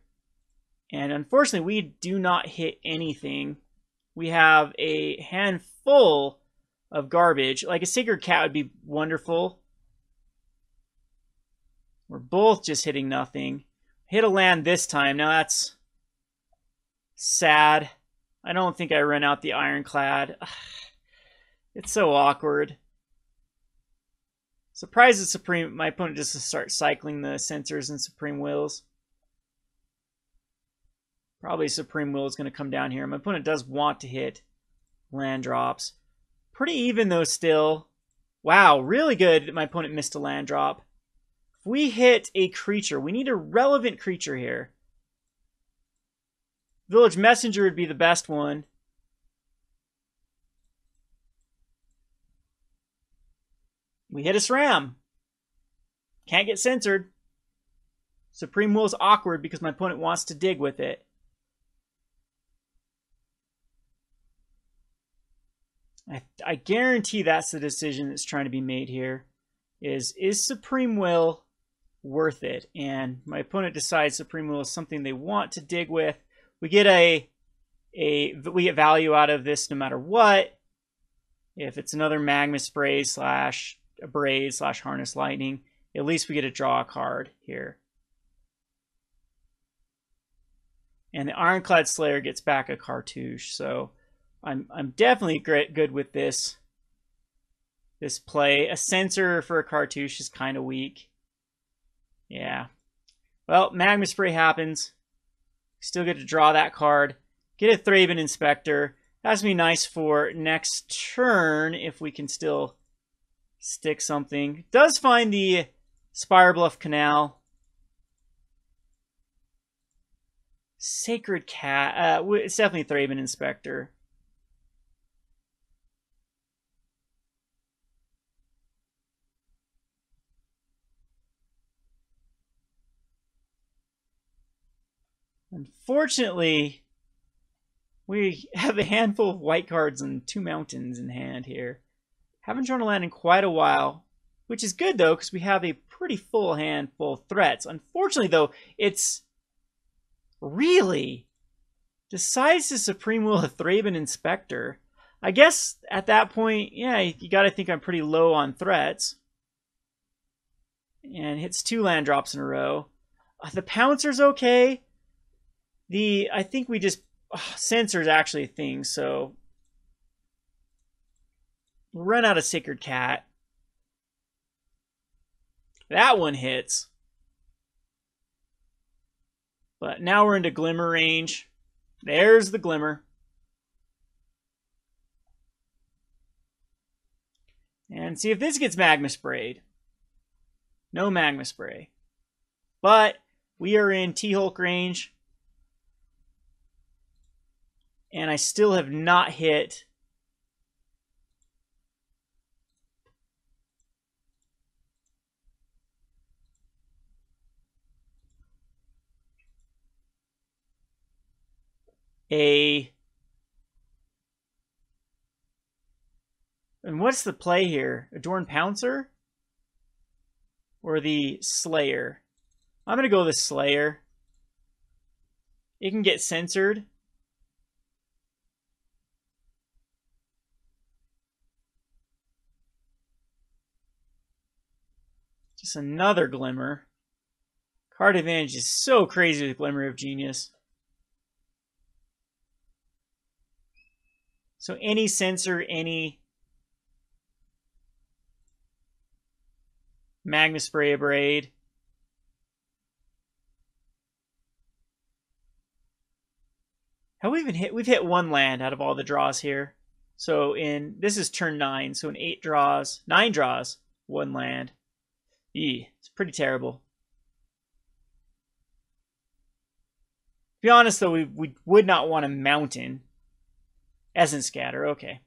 And unfortunately, we do not hit anything. We have a handful of garbage. Like a Sacred Cat would be wonderful. We're both just hitting nothing. Hit a land this time. Now that's sad. I don't think I run out the Ironclad. It's so awkward. Surprise is Supreme. My opponent just starts cycling the Censors and Supreme Wills. Probably Supreme Will is going to come down here. My opponent does want to hit land drops. Pretty even though still. Wow, really good that my opponent missed a land drop. If we hit a creature, we need a relevant creature here. Village Messenger would be the best one. We hit a Sram. Can't get censored. Supreme Will is awkward because my opponent wants to dig with it. I guarantee that's the decision that's trying to be made here. Is Supreme Will worth it? And my opponent decides Supreme Will is something they want to dig with. We get we get value out of this no matter what. If it's another Magma Spray slash Abarde slash Harness Lightning, at least we get to draw a card here. And the Ironclad Slayer gets back a Cartouche, so I'm definitely good with this play. A Censor for a Cartouche is kind of weak. Yeah. Well, Magma Spray happens. Still get to draw that card. Get a Thraben Inspector. That's going to be nice for next turn if we can still stick something. Does find the Spirebluff Canal. Sacred Cat. It's definitely Thraben Inspector. Unfortunately, we have a handful of white cards and 2 mountains in hand here. Haven't drawn a land in quite a while, which is good though, because we have a pretty full hand full of threats. Unfortunately though, it's really decides to Supreme Will a Thraben Inspector. I guess at that point, yeah, you gotta think I'm pretty low on threats. And hits 2 land drops in a row. The Pouncer's okay. I think we just... Censor's actually a thing, so... We'll run out of Sacred Cat. That one hits. But now we're into Glimmer range. There's the Glimmer. And see if this gets Magma Sprayed. No Magma Spray. But we are in T-Hulk range. And I still have not hit and what's the play here? Adorned Pouncer? Or the Slayer? I'm going to go with the Slayer. It can get censored. Just another Glimmer. Card advantage is so crazy with Glimmer of Genius. So any Censor, any Magma Spray Abarde. Have we even hit? We've hit 1 land out of all the draws here. So this is turn 9. So in 9 draws, 1 land. It's pretty terrible. To be honest, though, we would not want a mountain. Essence Scatter, okay.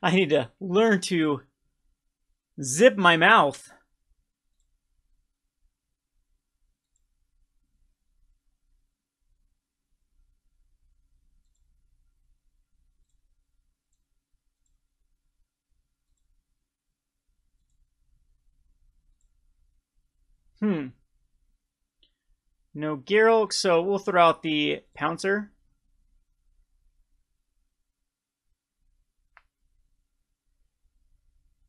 I need to learn to zip my mouth. No Geralt, so we'll throw out the Pouncer.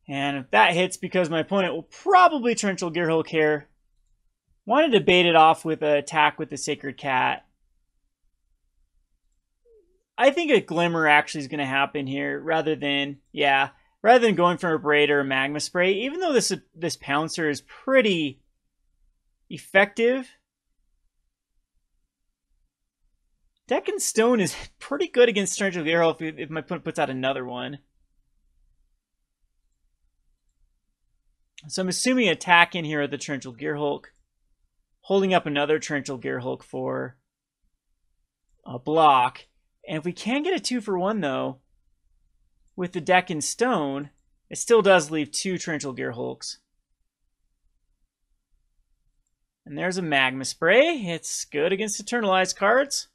And if that hits, because my opponent will probably Torrential Gearhulk here, wanted to bait it off with an attack with the Sacred Cat. I think a Glimmer actually is going to happen here, rather than going for a Braid or a Magma Spray. Even though this Pouncer is pretty effective, Deck and Stone is pretty good against Torrential Gearhulk if my opponent puts out another one. So I'm assuming attack in here at the Torrential Gearhulk, holding up another Torrential Gearhulk for a block. And if we can get a 2-for-1 though, with the Deck and Stone, it still does leave 2 Torrential Gearhulks. And there's a Magma Spray. It's good against Eternalized cards.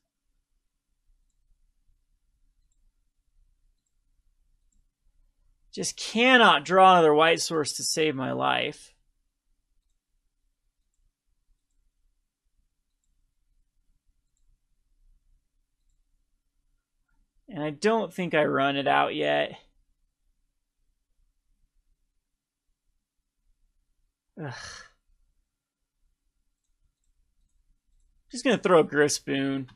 Just cannot draw another white source to save my life. And I don't think I run it out yet. Ugh. Just going to throw a Gryff Spoon.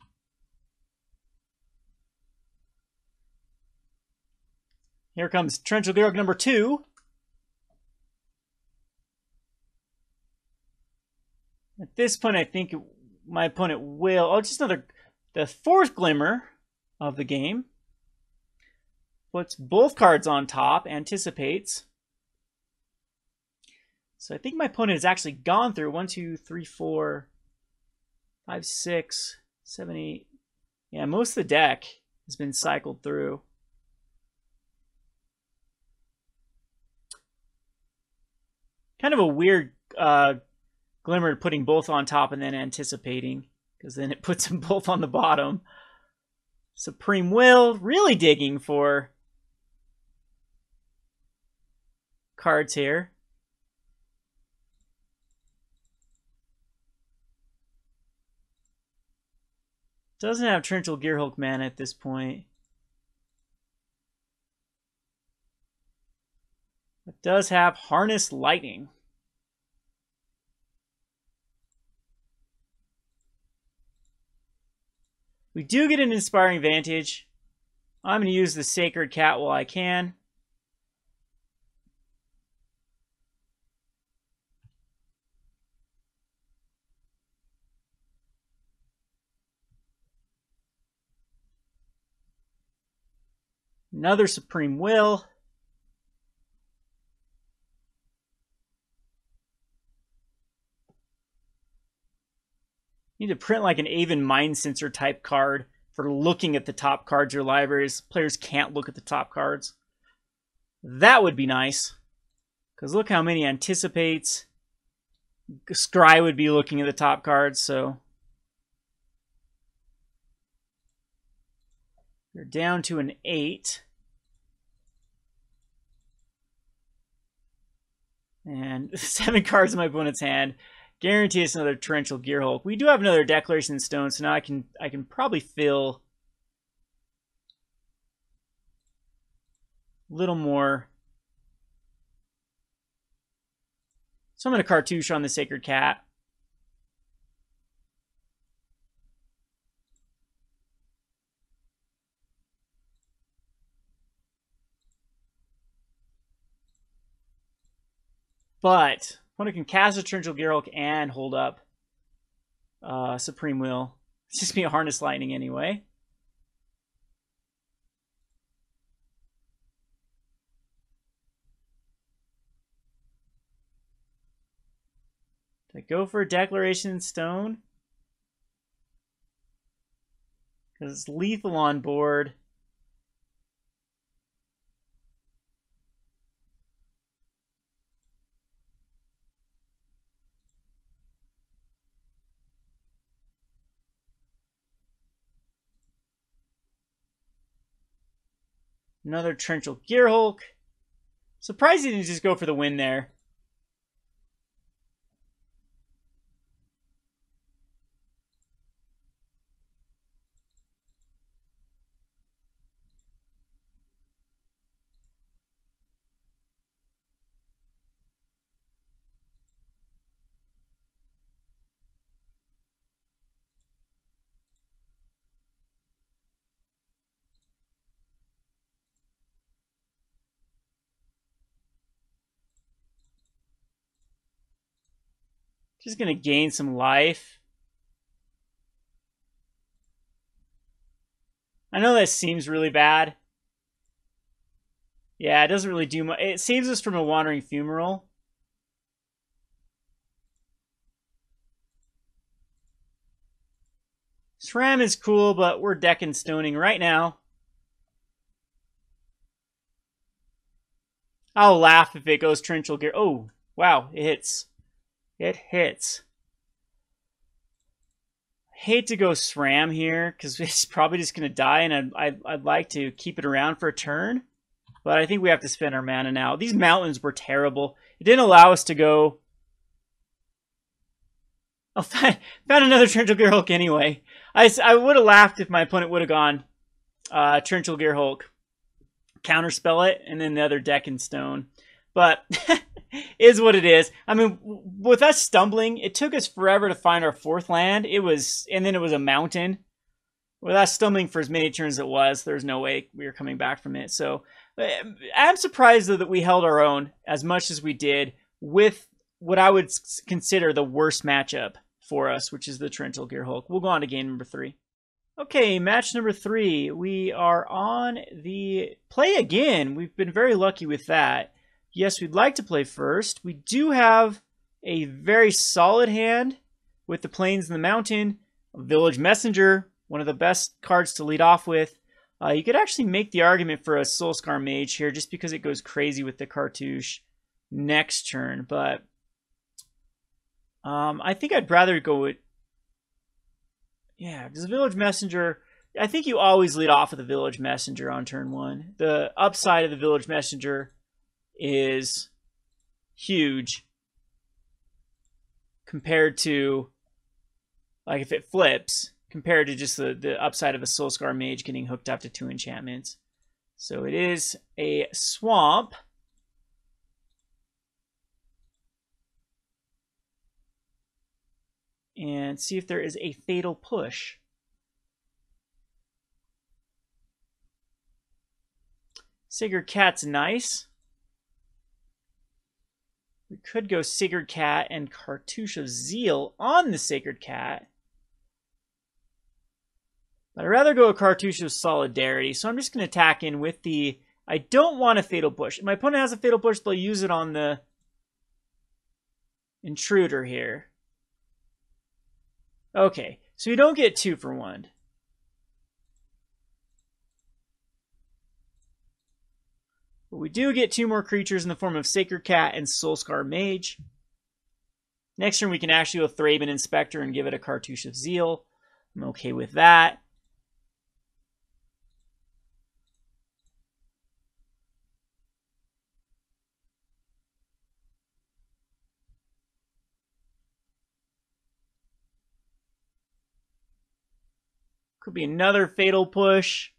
Here comes Torrential Gearhulk number 2. At this point, I think my opponent will... Oh, just the 4th Glimmer of the game. Puts both cards on top, anticipates. So I think my opponent has actually gone through 1, 2, 3, 4, 5, 6, 7, 8. Yeah, most of the deck has been cycled through. Kind of a weird Glimmer putting both on top and then anticipating, because then it puts them both on the bottom. Supreme Will, really digging for cards here. Doesn't have Torrential Gearhulk mana at this point. It does have Harness Lightning. We do get an Inspiring Vantage. I'm going to use the Sacred Cat while I can. Another Supreme Will. You need to print like an Aven Mind Sensor type card for looking at the top cards of your libraries. Players can't look at the top cards. That would be nice. Because look how many anticipates. Scry would be looking at the top cards, so... You're down to an 8. And 7 cards in my opponent's hand. Guarantee us another Torrential Gearhulk. We do have another Declaration Stone, so now I can probably fill a little more. So I'm going to Cartouche on the Sacred Cat. But opponent can cast a Torrential Gearhulk and hold up Supreme Will. It's just going to be a Harness Lightning anyway. Do I go for a Declaration Stone? Because it's lethal on board. Another Torrential Gearhulk. Surprised he didn't just go for the win there. Just going to gain some life. I know that seems really bad. Yeah, it doesn't really do much. It saves us from a Wandering Fumarole. Sram is cool, but we're deck and stoning right now. I'll laugh if it goes Torrential Gear. Oh, wow, it hits. It hits. Hate to go Sram here because it's probably just going to die, and I'd like to keep it around for a turn. But I think we have to spend our mana now. These mountains were terrible. It didn't allow us to go... Oh, found another Torrential Gearhulk anyway. I would have laughed if my opponent would have gone Torrential Gearhulk, counterspell it, and then the other deck in stone. But is what it is. I mean, with us stumbling, it took us forever to find our fourth land. And then it was a mountain. With us stumbling for as many turns as it was, there's no way we were coming back from it. So I'm surprised though that we held our own as much as we did with what I would consider the worst matchup for us, which is the Torrential Gearhulk. We'll go on to game number 3. Okay, match number 3. We are on the play again. We've been very lucky with that. Yes, we'd like to play first. We do have a very solid hand with the Plains and the Mountain. Village Messenger, one of the best cards to lead off with. You could actually make the argument for a Soul-Scar Mage here just because it goes crazy with the Cartouche next turn. But I think I'd rather go with... Yeah, because the Village Messenger... I think you always lead off with the Village Messenger on turn 1. The upside of the Village Messenger is huge compared to, like, if it flips, compared to just the upside of a Soul-Scar Mage getting hooked up to 2 enchantments. So it is a swamp. And see if there is a Fatal Push. Sigurd Cat's nice. We could go Sigurd Cat and Cartouche of Zeal on the Sacred Cat. But I'd rather go a Cartouche of Solidarity, so I'm just going to attack in with the... I don't want a Fatal Push. If my opponent has a Fatal Push, they'll use it on the Intruder here. Okay, so we don't get 2 for 1. But we do get 2 more creatures in the form of Sacred Cat and Soul-Scar Mage. Next turn we can actually go Thraben Inspector and give it a Cartouche of Zeal. I'm okay with that. Could be another Fatal Push.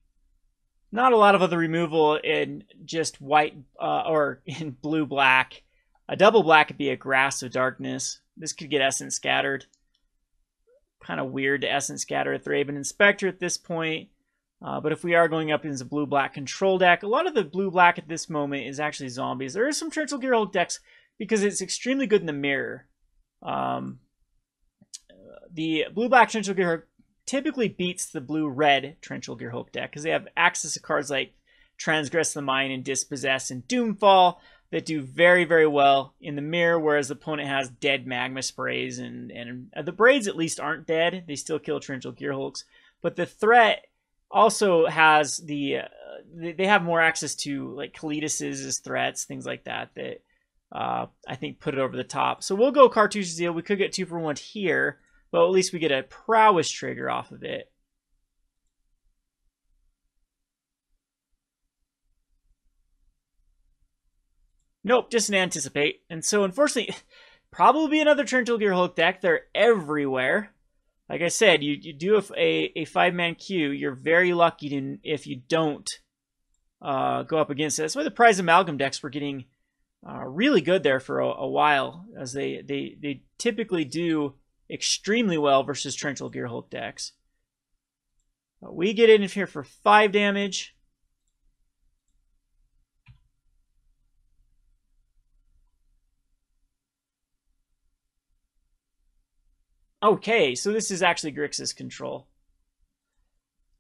Not a lot of other removal in just white or in blue-black. A double black could be a Grasp of Darkness. This could get Essence Scattered. Kind of weird to Essence Scatter a Thraben Inspector at this point. But if we are going up into blue-black control deck, a lot of the blue-black at this moment is actually zombies. There is some Torrential Gearhulk decks because it's extremely good in the mirror. The blue-black Torrential Gearhulk typically beats the blue-red Torrential Gearhulk deck because they have access to cards like Transgress the Mind and Dispossess and Doomfall that do very, very well in the mirror, whereas the opponent has dead Magma Sprays, and the Braids at least aren't dead. They still kill Torrential Gearhulks. But the threat also has the... they have more access to like Kalidas' as threats, things like that, that I think put it over the top. So we'll go Cartouche of Zeal. We could get 2 for 1 here, but at least we get a Prowess trigger off of it. Nope, just an Anticipate. And so, unfortunately, probably another Torrential Gearhulk deck. They're everywhere. Like I said, you do a 5-man queue, you're very lucky if you don't go up against it. That's why the Prize Amalgam decks were getting really good there for a while, as they typically do extremely well versus Torrential Gearhulk decks. We get in here for 5 damage. Okay, so this is actually Grixis control.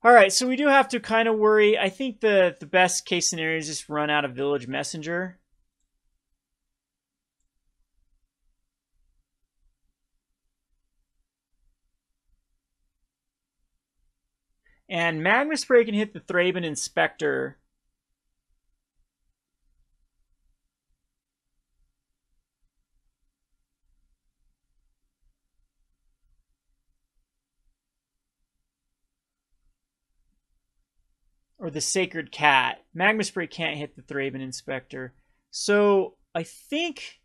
Alright, so we do have to kind of worry. I think the best case scenario is just run out of Village Messenger. And Magma Spray can hit the Thraben Inspector. Or the Sacred Cat. Magma Spray can't hit the Thraben Inspector. So I think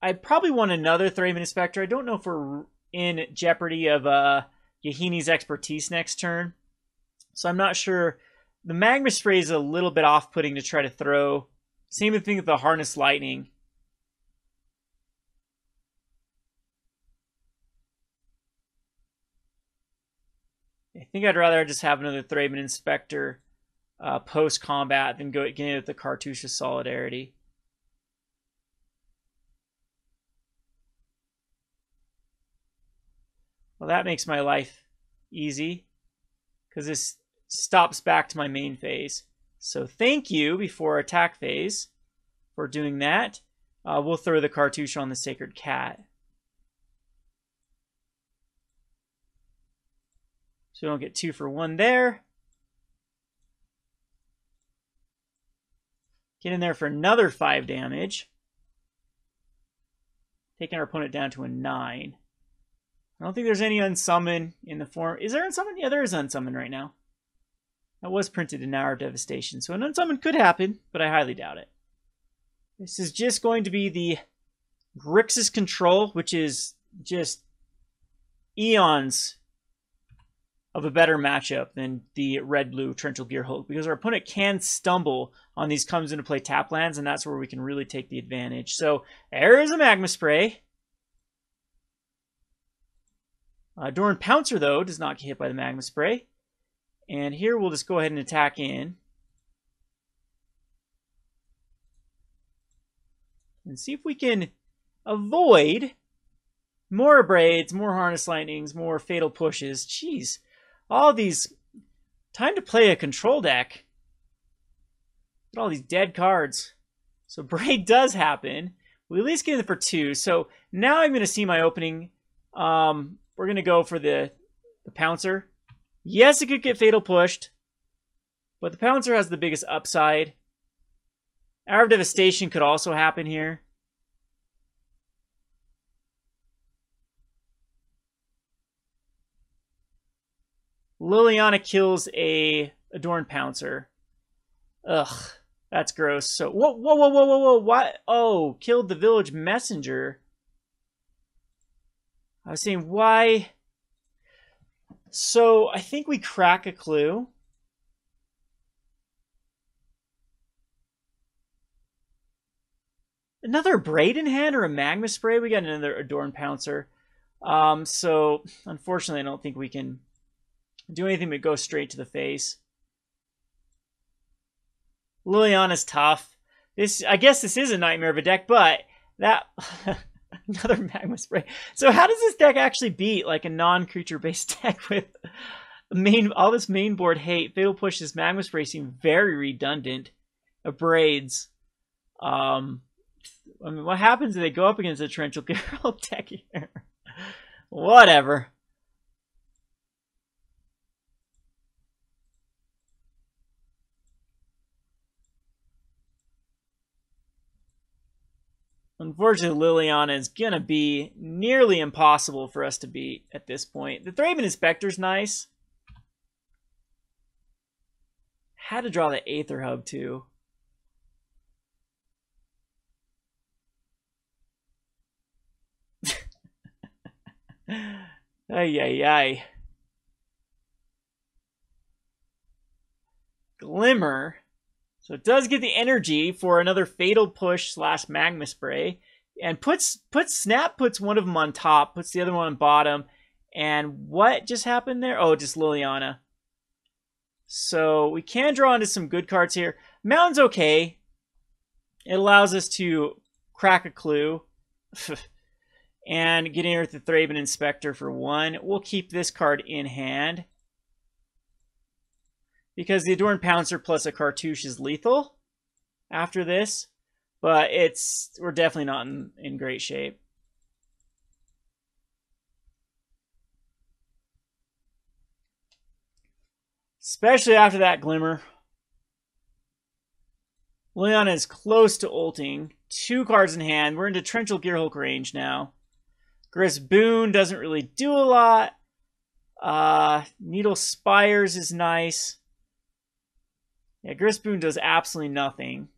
I'd probably want another Thraben Inspector. I don't know if we're in jeopardy of Yahini's Expertise next turn. So I'm not sure. The Magma Spray is a little bit off-putting to try to throw. Same thing with the Harness Lightning. I think I'd rather just have another Thraben Inspector post-combat than get in with the Cartouche of Solidarity. Well, that makes my life easy, because this stops back to my main phase. So thank you, before attack phase, for doing that. We'll throw the Cartouche on the Sacred Cat. So we don't get 2 for 1 there. Get in there for another 5 damage. Taking our opponent down to a 9. I don't think there's any Unsummon in the form. Is there Unsummon? Yeah, there is Unsummon right now. That was printed in Hour of Devastation. So an Unsummon could happen, but I highly doubt it. This is just going to be the Grixis control, which is just eons of a better matchup than the red-blue Torrential Gearhulk, because our opponent can stumble on these comes into play tap lands, and that's where we can really take the advantage. So there is a Magma Spray. Adorned Pouncer, though, does not get hit by the Magma Spray. And here we'll just go ahead and attack in. And see if we can avoid more Abrades, more Harness Lightnings, more Fatal Pushes. Jeez. All these... Time to play a control deck. Look at all these dead cards. So Braid does happen. We at least get in for 2. So now I'm going to see my opening. We're going to go for the Pouncer. Yes, it could get Fatal Pushed. But the Pouncer has the biggest upside. Hour of Devastation could also happen here. Liliana kills a Adorned Pouncer. Ugh, that's gross. So, whoa. What? Oh, killed the Village Messenger. I was saying, why? So, I think we crack a clue. Another Braid in hand or a Magma Spray? We got another Adorned Pouncer. So, unfortunately, I don't think we can do anything but go straight to the face. Liliana's tough. I guess this is a nightmare of a deck, but that... Another Magma Spray. So how does this deck actually beat like a non-creature based deck with all this main board hate? Fatal Pushes, Magma Spray seem very redundant. Abrades. I mean, what happens if they go up against a Torrential Gearhulk deck here? Whatever. Unfortunately, Liliana is going to be nearly impossible for us to beat at this point. The Thraben Inspector's nice. Had to draw the Aether Hub, too. Ay, ay, ay. Glimmer. So it does get the energy for another Fatal Push / Magma Spray. And Snap puts one of them on top, puts the other one on bottom. And what just happened there? Oh, just Liliana. So we can draw into some good cards here. Mountain's okay. It allows us to crack a clue. And get in with the Thraben Inspector for 1. We'll keep this card in hand. Because the Adorned Pouncer plus a Cartouche is lethal after this. But we're definitely not in great shape. Especially after that Glimmer. Liliana is close to ulting. 2 cards in hand. We're into Torrential Gearhulk range now. Gryff's Boon doesn't really do a lot. Needle Spires is nice. Yeah, Gryff's Boon does absolutely nothing.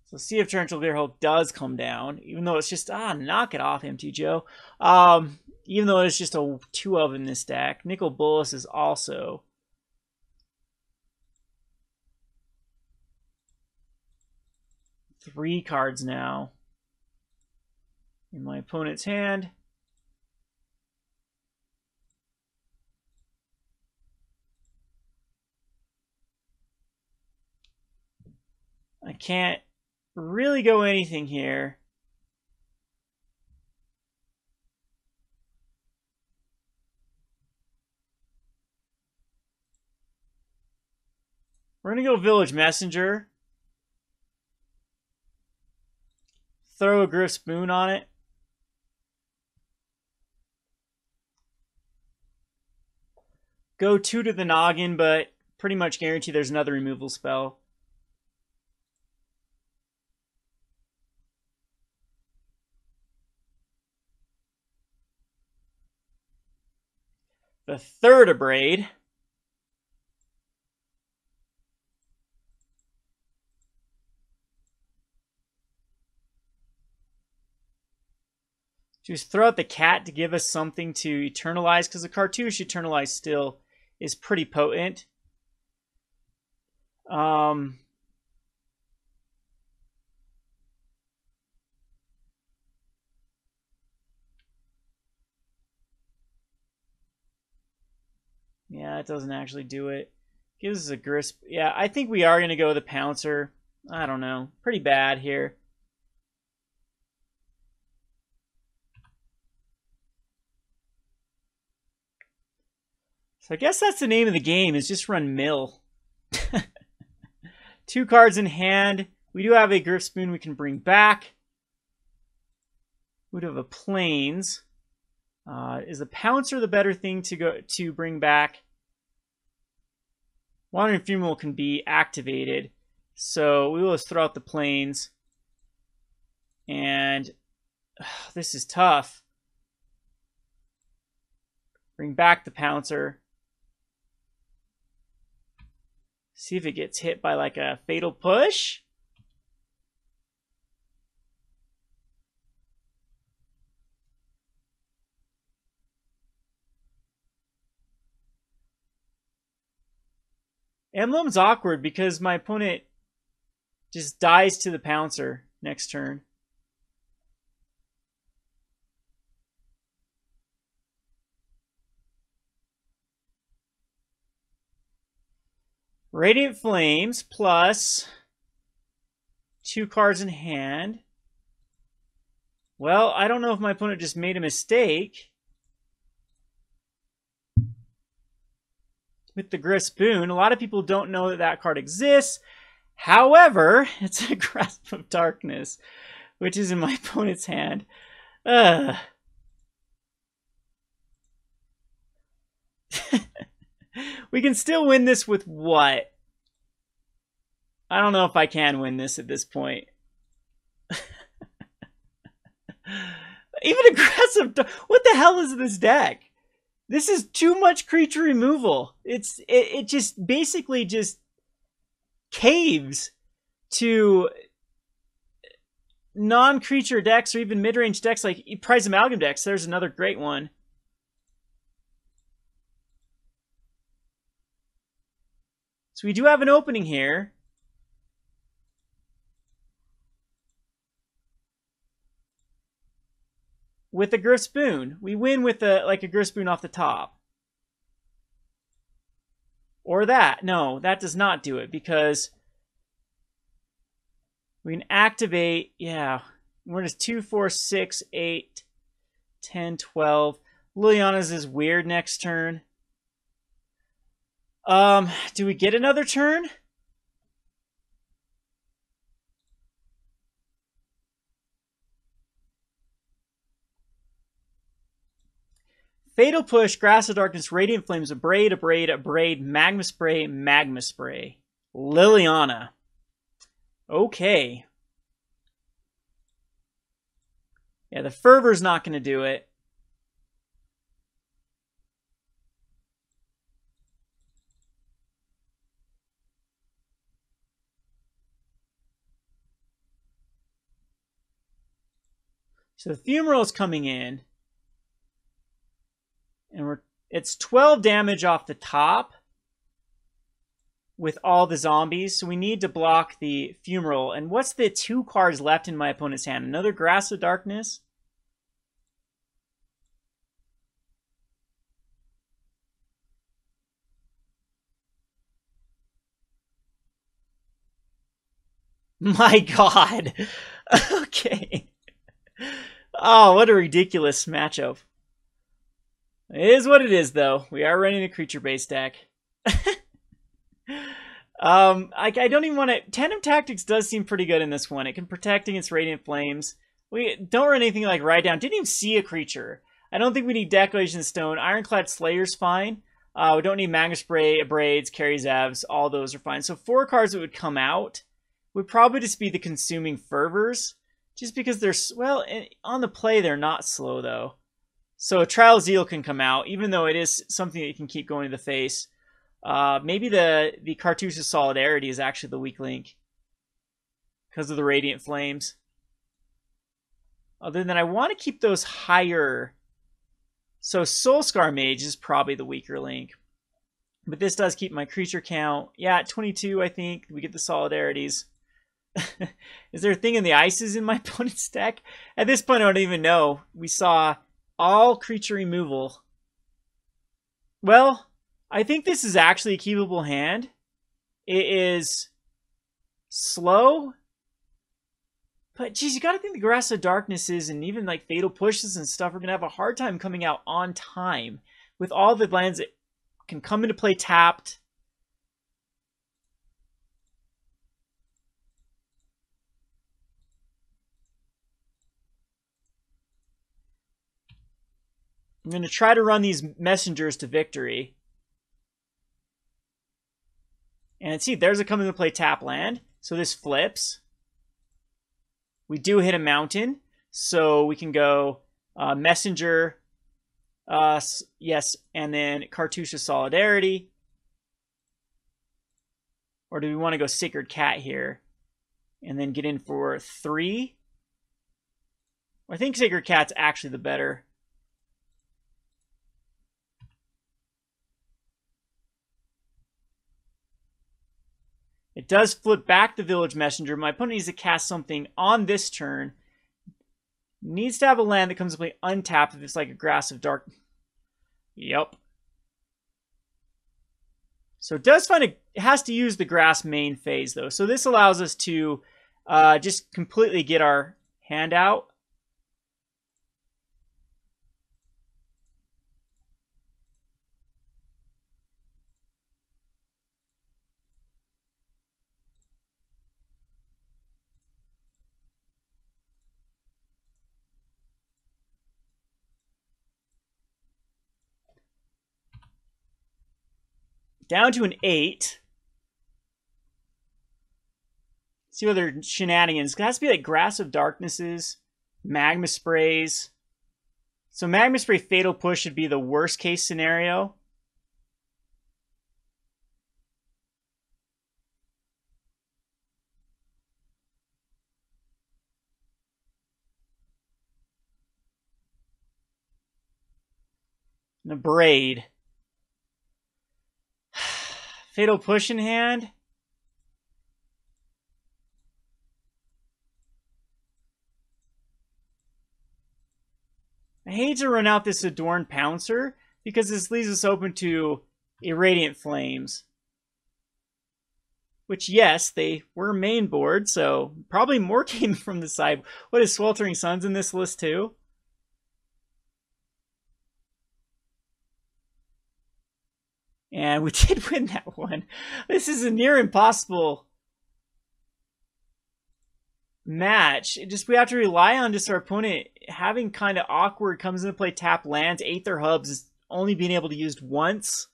So let's see if Torrential Gearhulk does come down. Even though it's just, knock it off, MT Joe. Even though it's just 2 of in this deck. Nicol Bolas is also. Three cards now in my opponent's hand. I can't really go anything here. We're going to go Village Messenger. Throw a Gryff's Boon on it. Go 2 to the noggin, but pretty much guarantee there's another removal spell. The third Abarde. Just throw out the cat to give us something to eternalize, because the Cartouche Eternalize still is pretty potent. Yeah, it doesn't actually do it. Gives us a Gryff. Yeah, I think we are going to go with the Pouncer. I don't know. Pretty bad here. So I guess that's the name of the game, is just run mill. 2 cards in hand. We do have a Gryff's Boon we can bring back. We do have a Plains. Is the Pouncer the better thing to bring back? Wandering Funeral can be activated. So we will just throw out the Plains. And this is tough. Bring back the Pouncer. See if it gets hit by like a Fatal Push. Emblem's awkward because my opponent just dies to the Pouncer next turn. Radiant Flames plus 2 cards in hand. Well, I don't know if my opponent just made a mistake with the Gryff's Boon. A lot of people don't know that that card exists. However, it's a Grasp of Darkness, which is in my opponent's hand. We can still win this with what? I don't know if I can win this at this point. Even aggressive. What the hell is this deck? This is too much creature removal. It just basically just caves to non-creature decks or even mid-range decks like Prize Amalgam decks, there's another great one. So we do have an opening here. With a Gryff's Boon. We win with a Gryff's Boon off the top. Or that. No, that does not do it because we can activate, yeah. We're just 2, 4, 6, 8, 10, 12. Liliana's is weird next turn. Do we get another turn? Fatal Push, Grasp of Darkness, Radiant Flames, Abrade, Abrade, Abrade, Magma Spray, Magma Spray. Liliana. Okay. Yeah, the Fervor's not going to do it. So the Fumarole is coming in. And it's 12 damage off the top with all the zombies. So we need to block the Fumarole. And what's the 2 cards left in my opponent's hand? Another Grasp of Darkness? My God. Okay. Oh, what a ridiculous matchup. It is what it is, though. We are running a creature-based deck. I don't even want to... Tandem Tactics does seem pretty good in this one. It can protect against Radiant Flames. We don't run anything like Ride Down. Didn't even see a creature. I don't think we need Declaration Stone. Ironclad Slayer's fine. We don't need Magma Spray, Abrades, Kari Zevs. All those are fine. So 4 cards that would come out would probably just be the Consuming Fervors. Just because they're... Well, on the play, they're not slow, though. So a Trial of Zeal can come out, even though it is something that you can keep going to the face. Maybe the Cartouche of Solidarity is actually the weak link because of the Radiant Flames. Other than I want to keep those higher. So Soul-Scar Mage is probably the weaker link. But this does keep my creature count. Yeah, at 22, I think. We get the Solidarities. Is there a thing in the ices in my opponent's deck? At this point, I don't even know. We saw all creature removal. Well, I think this is actually a keepable hand. It is slow. But, geez, you got to think the Grasp of Darknesses and even, like, Fatal Pushes and stuff are going to have a hard time coming out on time with all the lands that can come into play tapped. I'm going to try to run these messengers to victory. And see, there's a come into play tap land. So this flips. We do hit a mountain. So we can go Messenger. Yes. And then Cartouche of Solidarity. Or do we want to go Sacred Cat here? And then get in for 3? I think Sacred Cat's actually the better. It does flip back the Village Messenger. My opponent needs to cast something on this turn. Needs to have a land that comes to play untapped if it's like a Grasp of Dark. Yep. So it does find it has to use the Grasp main phase though. So this allows us to just completely get our hand out. Down to an 8. See what other shenanigans. It has to be like Grasp of Darknesses, Magma Sprays. So Magma Spray Fatal Push should be the worst case scenario. And a Braid. Fatal Push in hand. I hate to run out this Adorned Pouncer because this leaves us open to Irradiant Flames. Which, yes, they were main board, so probably more came from the side. What is Sweltering Suns in this list too? And we did win that one. This is a near impossible match. We have to rely on just our opponent having kind of awkward, comes into play, tap lands, Aether Hubs only being able to be used once.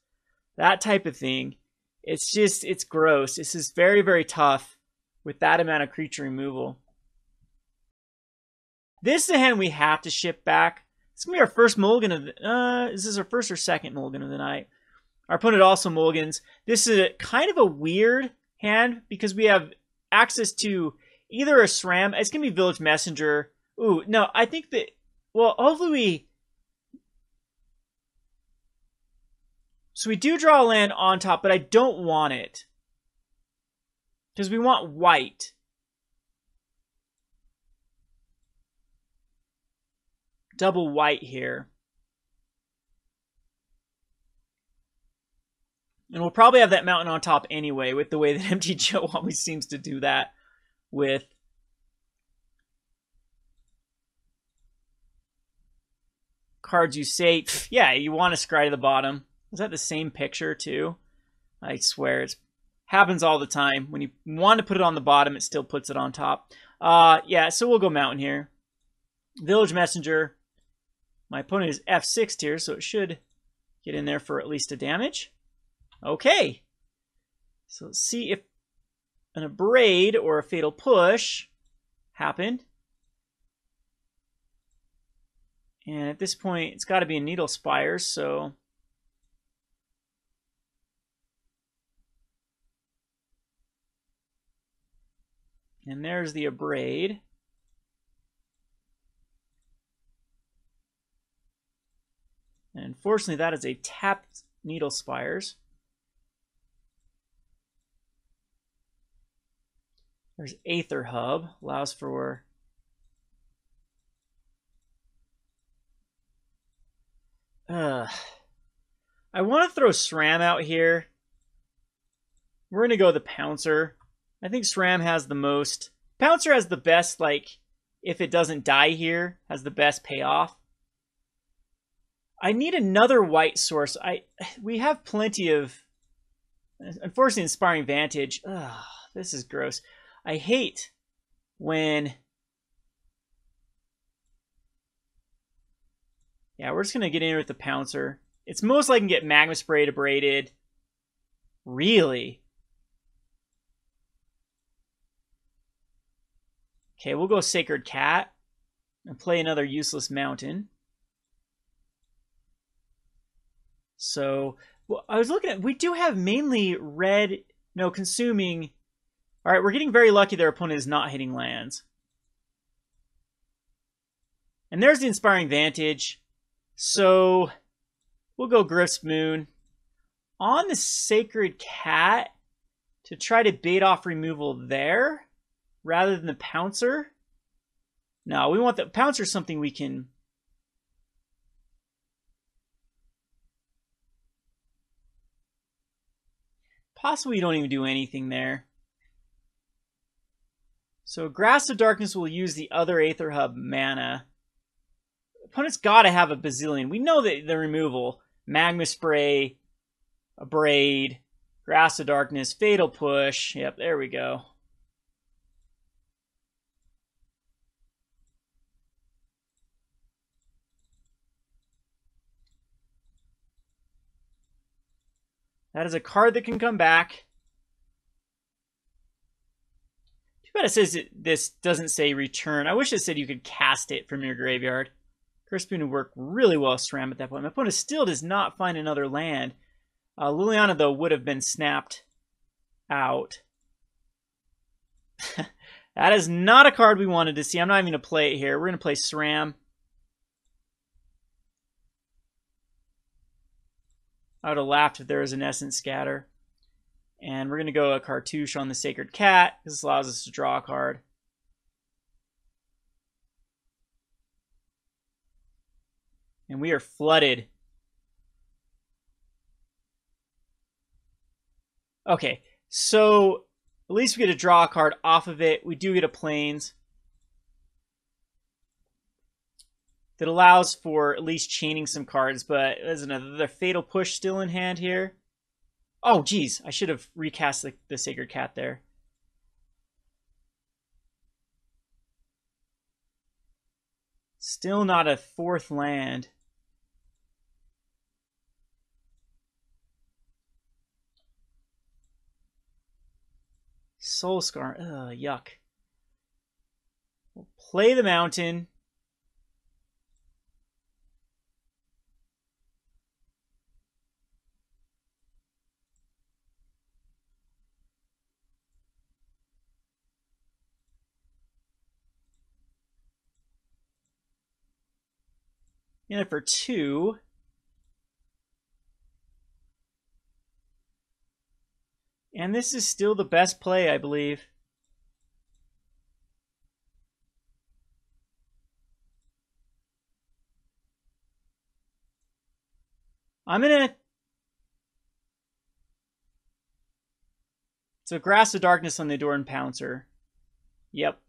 That type of thing. It's gross. This is very, very tough with that amount of creature removal. This is a hand we have to ship back. It's going to be our first mulligan of the... is this our first or second mulligan of the night? Our opponent also mulligans. This is kind of a weird hand because we have access to either a Sram. It's going to be Village Messenger. Ooh, no, I think that... Well, hopefully we... So we do draw a land on top, but I don't want it. Because we want white. Double white here. And we'll probably have that mountain on top anyway, with the way that Empty Joe always seems to do that with cards you say, yeah, you want to scry to the bottom. Is that the same picture too? I swear it happens all the time. When you want to put it on the bottom, it still puts it on top. Yeah, so we'll go mountain here. Village Messenger. My opponent is F6 here, so it should get in there for at least a damage. Okay. So let's see if an Abrade or a Fatal Push happened. And at this point, it's got to be a Needle Spires, so... And there's the Abrade. And unfortunately, that is a tapped Needle Spires. There's Aether Hub. Allows for... I want to throw Sram out here. We're going to go the Pouncer. I think Sram has the most... Pouncer has the best, like, if it doesn't die here, has the best payoff. I need another white source. We have plenty of... Unfortunately, Inspiring Vantage. Ugh, this is gross. I hate when... Yeah, we're just going to get in with the Pouncer. It's most likely get Magma Spray abraded. Really? Okay, we'll go Sacred Cat and play another useless mountain. So, well, I was looking at... We do have mainly red... No, consuming... All right, we're getting very lucky their opponent is not hitting lands. And there's the Inspiring Vantage. So, we'll go Gryff's Moon. On the Sacred Cat, to try to bait off removal there, rather than the Pouncer. No, we want the Pouncer something we can... Possibly you don't even do anything there. So Grasp of Darkness will use the other Aether Hub mana. Opponent's got to have a bazillion. We know that the removal, Magma Spray, Abrade, Grasp of Darkness, Fatal Push. Yep, there we go. That is a card that can come back. Too bad it says this doesn't say return. I wish it said you could cast it from your graveyard. Curse Boon would work really well with Sram at that point. My opponent still does not find another land. Liliana, though, would have been snapped out. That is not a card we wanted to see. I'm not even going to play it here. We're going to play Sram. I would have laughed if there was an Essence Scatter. And we're going to go a Cartouche on the Sacred Cat. This allows us to draw a card. And we are flooded. Okay, so at least we get to draw a card off of it. We do get a Plains that allows for at least chaining some cards, but there's another Fatal Push still in hand here. Oh, geez, I should have recast the Sacred Cat there. Still not a fourth land. Soul-Scar, ugh, yuck. We'll play the mountain. And for 2. And this is still the best play, I believe. I'm going to... So Grasp of Darkness on the Adorned Pouncer. Yep.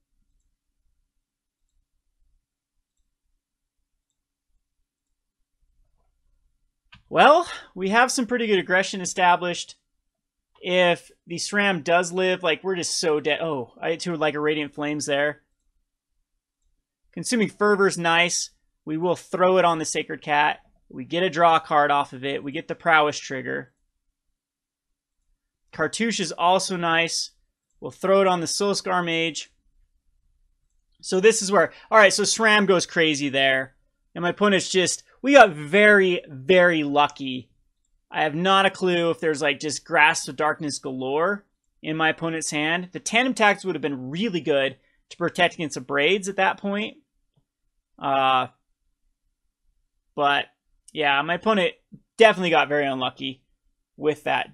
Well, we have some pretty good aggression established. If the Sram does live, like, we're just so dead. Oh, I had to like a Radiant Flames there. Consuming Fervor is nice. We will throw it on the Sacred Cat. We get a draw card off of it. We get the Prowess trigger. Cartouche is also nice. We'll throw it on the Soul-Scar Mage. So this is where... Alright, so Sram goes crazy there. And my opponent's just... We got very, very lucky. I have not a clue if there's like just Grasp of Darkness galore in my opponent's hand. The Tandem Tactics would have been really good to protect against Abrades at that point. But yeah, my opponent definitely got very unlucky with that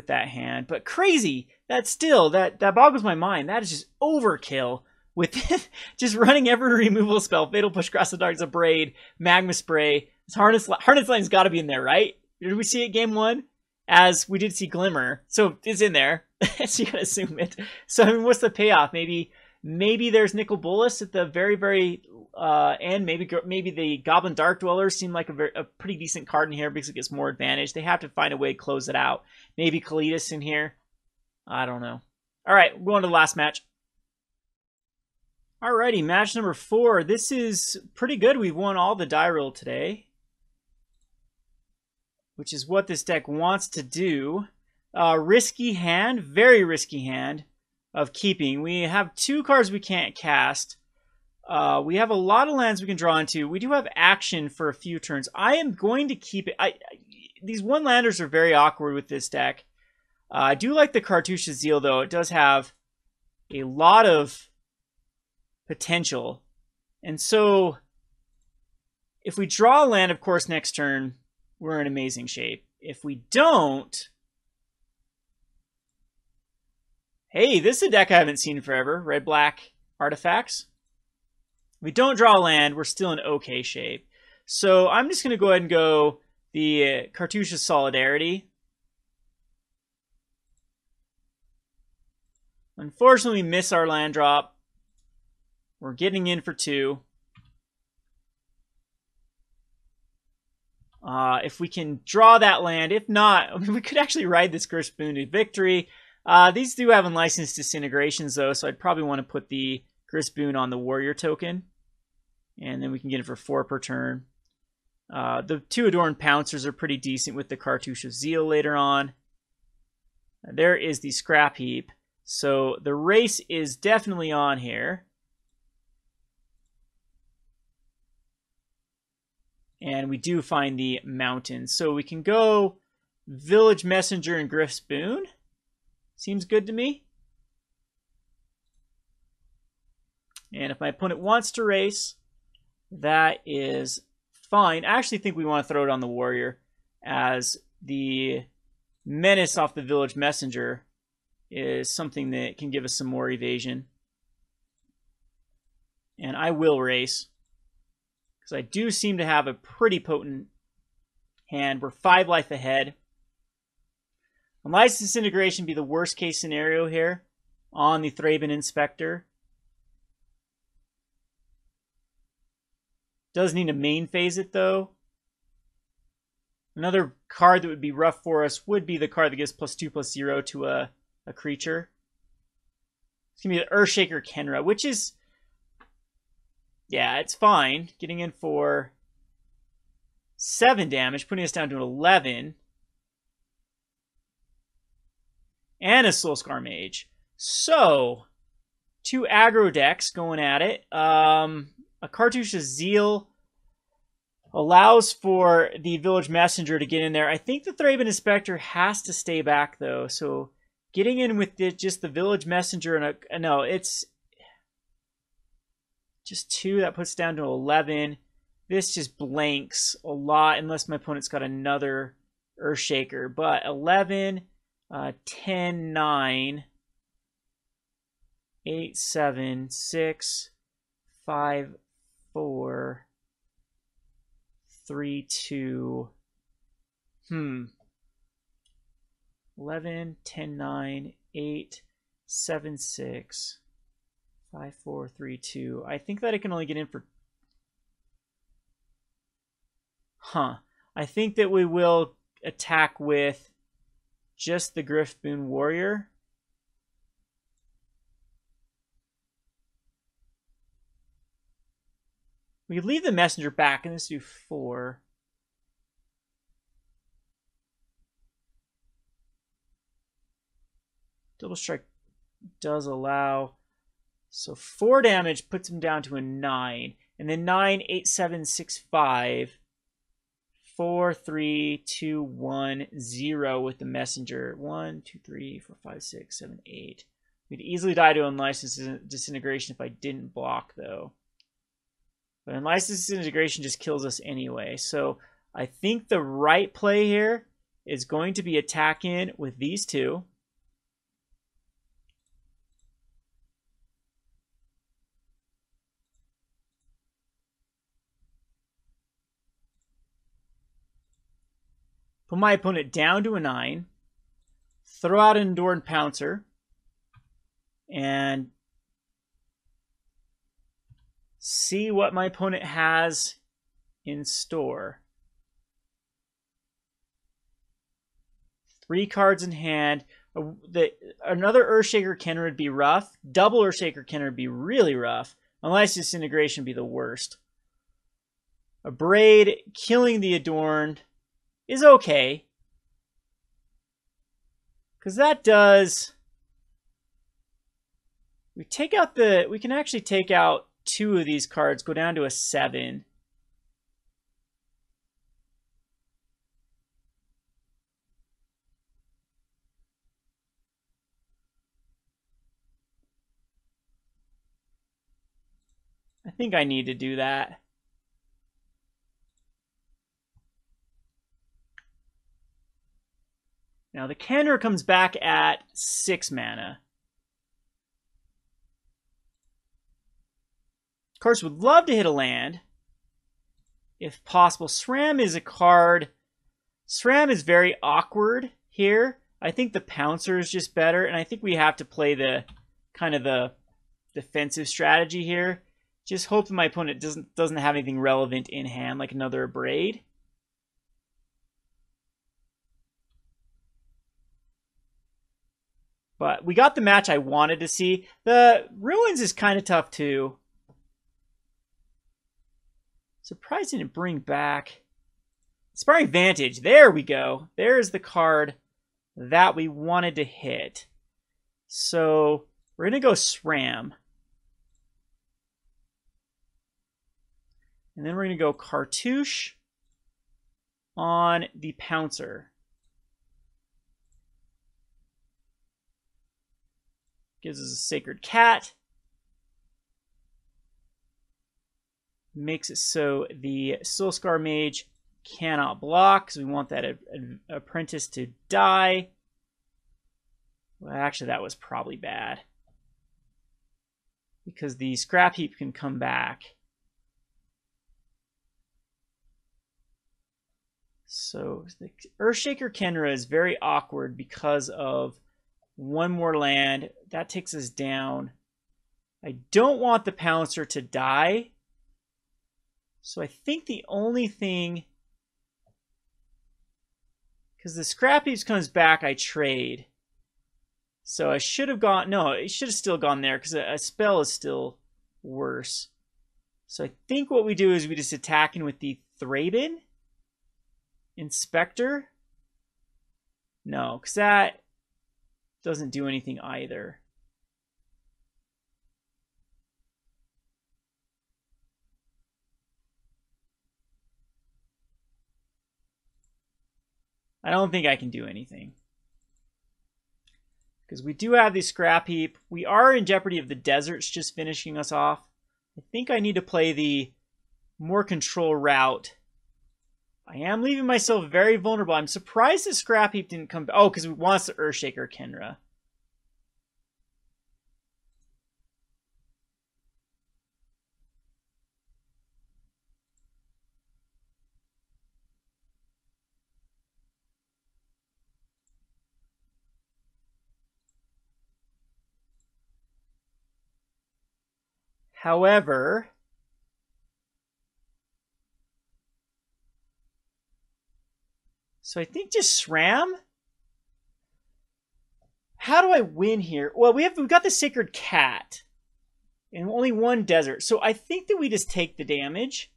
hand. But crazy! That boggles my mind. That is just overkill. With just running every removal spell, Fatal Push, Grasp of Darkness, Abrade, Magma Spray. Harness Line's got to be in there, right? Did we see it game 1? As we did see Glimmer. So it's in there. So you gotta assume it. So I mean, what's the payoff? Maybe there's Nicol Bolas at the very, very end. Maybe the Goblin Dark Dwellers seem like a pretty decent card in here because it gets more advantage. They have to find a way to close it out. Maybe Kalitas in here. I don't know. Alright, we're going to the last match. Alrighty, match number 4. This is pretty good. We've won all the die roll today, which is what this deck wants to do. Risky hand, very risky hand of keeping. We have 2 cards we can't cast. We have a lot of lands we can draw into. We do have action for a few turns. I am going to keep it. These one-landers are very awkward with this deck. I do like the Cartouche of Zeal, though. It does have a lot of potential. And so, if we draw a land, of course, next turn, we're in amazing shape. If we don't... Hey, this is a deck I haven't seen in forever. Red-black artifacts. If we don't draw a land, we're still in okay shape. So I'm just going to go ahead and go the Cartouche of Solidarity. Unfortunately, we miss our land drop. We're getting in for 2. If we can draw that land. If not, I mean, we could actually ride this Gryff's Boon to victory. These do have unlicensed disintegrations, though, so I'd probably want to put the Gryff's Boon on the Warrior token. And then we can get it for 4 per turn. The 2 Adorned Pouncers are pretty decent with the Cartouche of Zeal later on. There is the Scrap Heap. So the race is definitely on here. And we do find the mountain. So we can go Village Messenger and Gryff's Boon. Seems good to me. And if my opponent wants to race, that is fine. I actually think we want to throw it on the Warrior, as the menace off the Village Messenger is something that can give us some more evasion. And I will race, because I do seem to have a pretty potent hand. We're 5 life ahead. Unless Disintegration be the worst case scenario here on the Thraben Inspector. Does need to main phase it though. Another card that would be rough for us would be the card that gives +2/+0 to a creature. It's going to be the Earthshaker Kenra, which is, yeah, it's fine. Getting in for 7 damage, putting us down to 11. And a Soul-Scar Mage. So, 2 aggro decks going at it. A Cartouche of Zeal allows for the Village Messenger to get in there. I think the Thraben Inspector has to stay back, though. So, getting in with just the Village Messenger and a... No, it's just 2. That puts down to 11. This just blanks a lot unless my opponent's got another Earthshaker. But 11... 10, 9, 8, 7, 6, 5, 4, 3, 2, 11, 10, 9, 8, 7, 6, 5, 4, 3, 2. I think that I can only get in for... I think that we will attack with just the Gryff Boon Warrior. We could leave the Messenger back and let's do 4. Double Strike does allow. So 4 damage puts him down to a 9. And then 9, 8, 7, 6, 5. 4, 3, 2, 1, 0 with the Messenger. 1, 2, 3, 4, 5, 6, 7, 8. We'd easily die to Unlicensed Disintegration if I didn't block, though. But Unlicensed Disintegration just kills us anyway. So I think the right play here is going to be attack in with these 2. Put my opponent down to a 9. Throw out an Adorned Pouncer. And see what my opponent has in store. 3 cards in hand. Another Earthshaker Kenra would be rough. Double Earthshaker Kenra would be really rough. Unless Disintegration would be the worst. Abarde killing the Adorned is okay. Because that does... We can actually take out 2 of these cards, go down to a 7. I think I need to do that. Now the Kenra comes back at 6 mana. Of course, would love to hit a land, if possible. Sram is a card. Sram is very awkward here. I think the Pouncer is just better, and I think we have to play the kind of the defensive strategy here. Just hope that my opponent doesn't have anything relevant in hand, like another Abarde. But we got the match I wanted to see. The Ruins is kind of tough too. Surprised he didn't bring back Inspiring Vantage. There we go. There's the card that we wanted to hit. So we're going to go Sram. And then we're going to go Cartouche on the Pouncer. Gives us a Sacred Cat. Makes it so the Soul-Scar Mage cannot block because we want that apprentice to die. Well, actually, that was probably bad. Because the scrap heap can come back. So the Earthshaker Kenra is very awkward because of one more land. That takes us down. I don't want the Pouncer to die. So I think the only thing... Because the scrap heap comes back, I trade. So I should have gone... No, it should have still gone there because a spell is still worse. So I think what we do is we just attack in with the Thraben Inspector. No, because that doesn't do anything either. I don't think I can do anything. Because we do have the scrap heap. We are in jeopardy of the deserts just finishing us off. I think I need to play the more control route. I am leaving myself very vulnerable. I'm surprised the scrap heap didn't come back. Oh, because we want the Earthshaker Kenra. However, so I think just Sram. How do I win here? Well, we've got the Sacred Cat and only one desert. So I think that we just take the damage.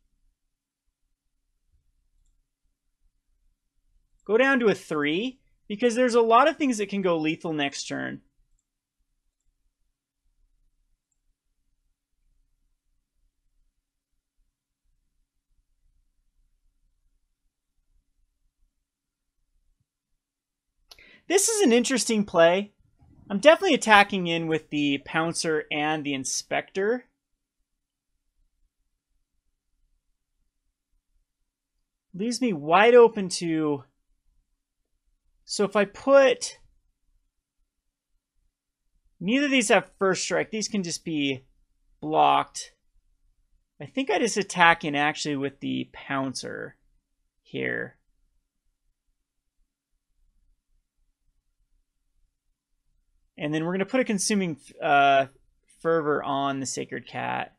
Go down to a 3 because there's a lot of things that can go lethal next turn. This is an interesting play. I'm definitely attacking in with the Pouncer and the Inspector. Leaves me wide open to... So if I put... Neither of these have first strike. These can just be blocked. I think I just attack in actually with the Pouncer here. And then we're going to put a Consuming Fervor on the Sacred Cat.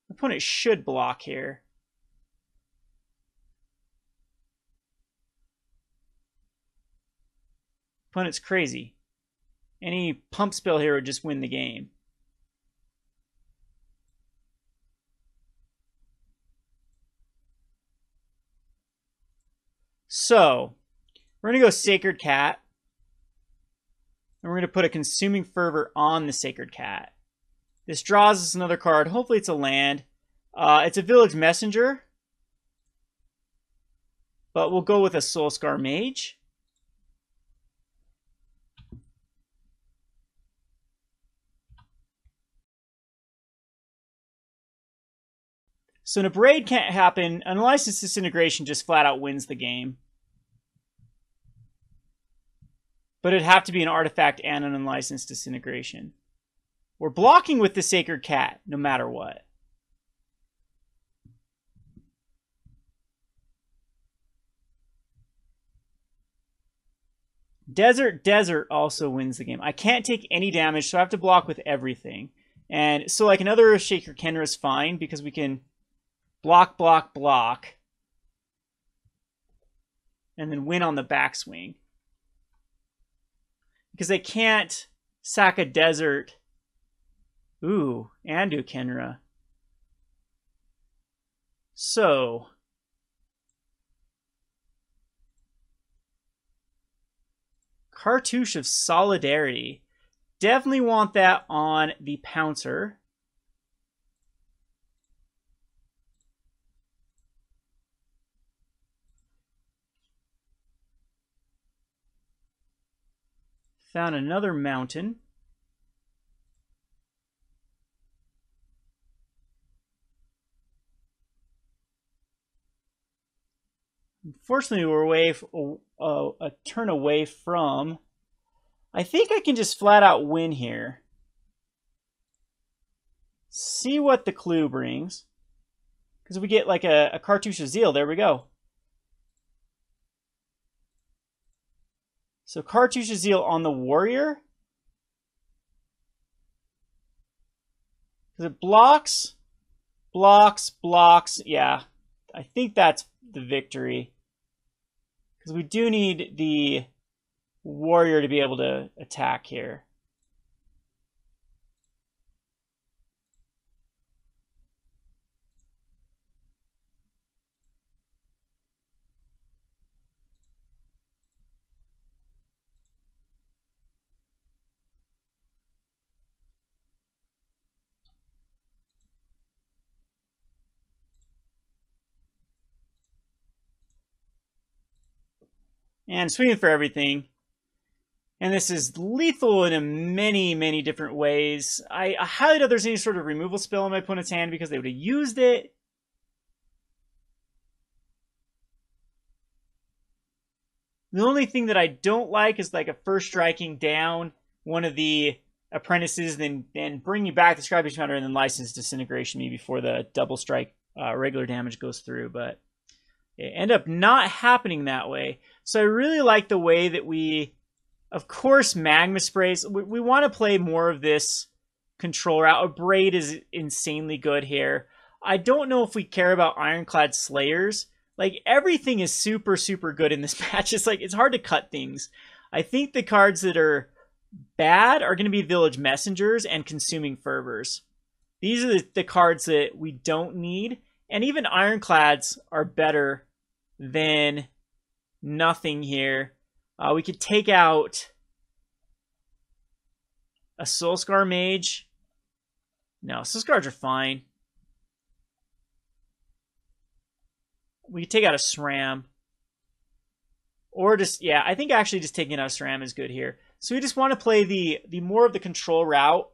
The opponent should block here. Opponent's crazy. Any pump spell here would just win the game. So, we're going to go Sacred Cat. And we're going to put a Consuming Fervor on the Sacred Cat. This draws us another card. Hopefully it's a land. It's a Village Messenger. But we'll go with a Soul-Scar Mage. So an Abarde can't happen. Unlicensed Disintegration just flat out wins the game. But it'd have to be an artifact and an Unlicensed Disintegration. We're blocking with the Sacred Cat, no matter what. Desert also wins the game. I can't take any damage, so I have to block with everything. And so like another Earthshaker Kenra is fine, because we can block, block, block. And then win on the backswing. Because they can't sack a desert. Ooh, and do Kenra. So... Cartouche of Solidarity. Definitely want that on the Pouncer. Found another mountain. Fortunately, we're a turn away from... I think I can just flat out win here. See what the clue brings. Because we get like a Cartouche of Zeal. There we go. So Cartouche of Zeal on the warrior. Because it blocks, blocks. Yeah, I think that's the victory. Because we do need the warrior to be able to attack here. And swinging for everything. And this is lethal in many different ways. I highly doubt there's any sort of removal spell in my opponent's hand because they would have used it. The only thing that I don't like is like a first striking down one of the apprentices, then bring you back the Skyship counter and then license disintegration me before the double strike regular damage goes through. But it ended up not happening that way. So I really like the way that we, of course, Magma Sprays. We want to play more of this control route. Abarde is insanely good here. I don't know if we care about Ironclad Slayers. Like, everything is super good in this match. It's like, it's hard to cut things. I think the cards that are bad are going to be Village Messengers and Consuming Fervors. These are the cards that we don't need. And even Ironclads are better than nothing here. We could take out a Soul-Scar Mage. No, Soul-Scars are fine. We could take out a Sram. Or just, yeah, I think actually just taking out a Sram is good here. So we just want to play the more of the control route.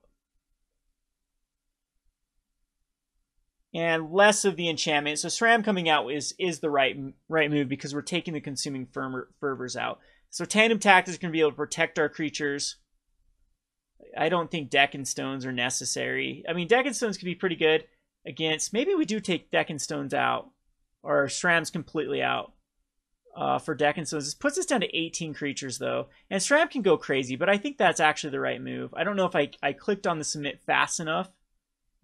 And less of the enchantment. So Sram coming out is the right move because we're taking the Consuming Fervors out. So Tandem Tactics is going to be able to protect our creatures. I don't think Deck and Stones are necessary. I mean, Deck and Stones could be pretty good against... Maybe we do take Deck and Stones out. Or Sram's completely out for Deck and Stones. This puts us down to 18 creatures, though. And Sram can go crazy, but I think that's actually the right move. I don't know if I clicked on the submit fast enough.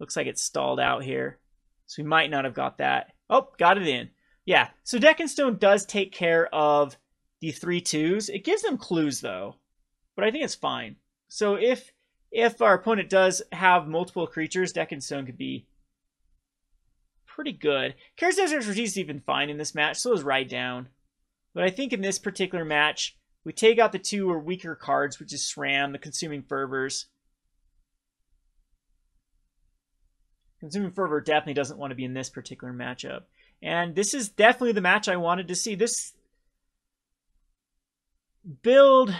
Looks like it's stalled out here. So we might not have got that. Oh, got it in. Yeah, so Deck and Stone does take care of the 3/2s. It gives them clues, though. But I think it's fine. So if our opponent does have multiple creatures, Deck and Stone could be pretty good. Kari's expertise is even fine in this match. So is Ride Down. But I think in this particular match, we take out the two or weaker cards, which is Sram, the Consuming Fervors. Consuming Fervor definitely doesn't want to be in this particular matchup. And this is definitely the match I wanted to see. This build,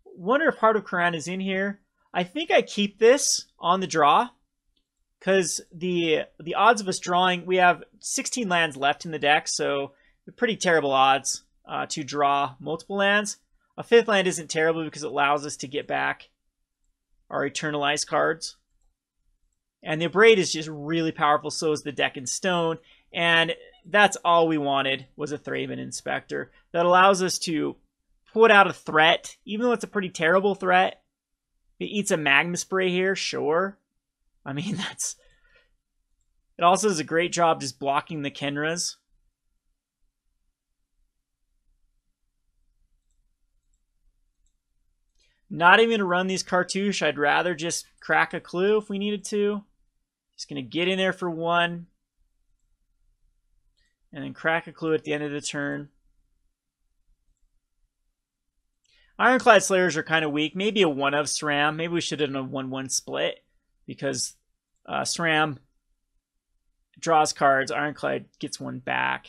wonder if Heart of Khorne is in here. I think I keep this on the draw. Because the odds of us drawing, we have 16 lands left in the deck, so pretty terrible odds to draw multiple lands. A 5th land isn't terrible because it allows us to get back our Eternalized cards. And the Abarde is just really powerful, so is the Deck and Stone. And that's all we wanted was a Thraben Inspector. That allows us to put out a threat, even though it's a pretty terrible threat. It eats a Magma Spray here, sure. I mean, that's... It also does a great job just blocking the Kenras. Not even going to run these Cartouche. I'd rather just crack a clue if we needed to. Just going to get in there for one. And then crack a clue at the end of the turn. Ironclad Slayers are kind of weak. Maybe a 1 of Sram. Maybe we should have done a 1-1 split. Because Sram draws cards. Ironclad gets one back.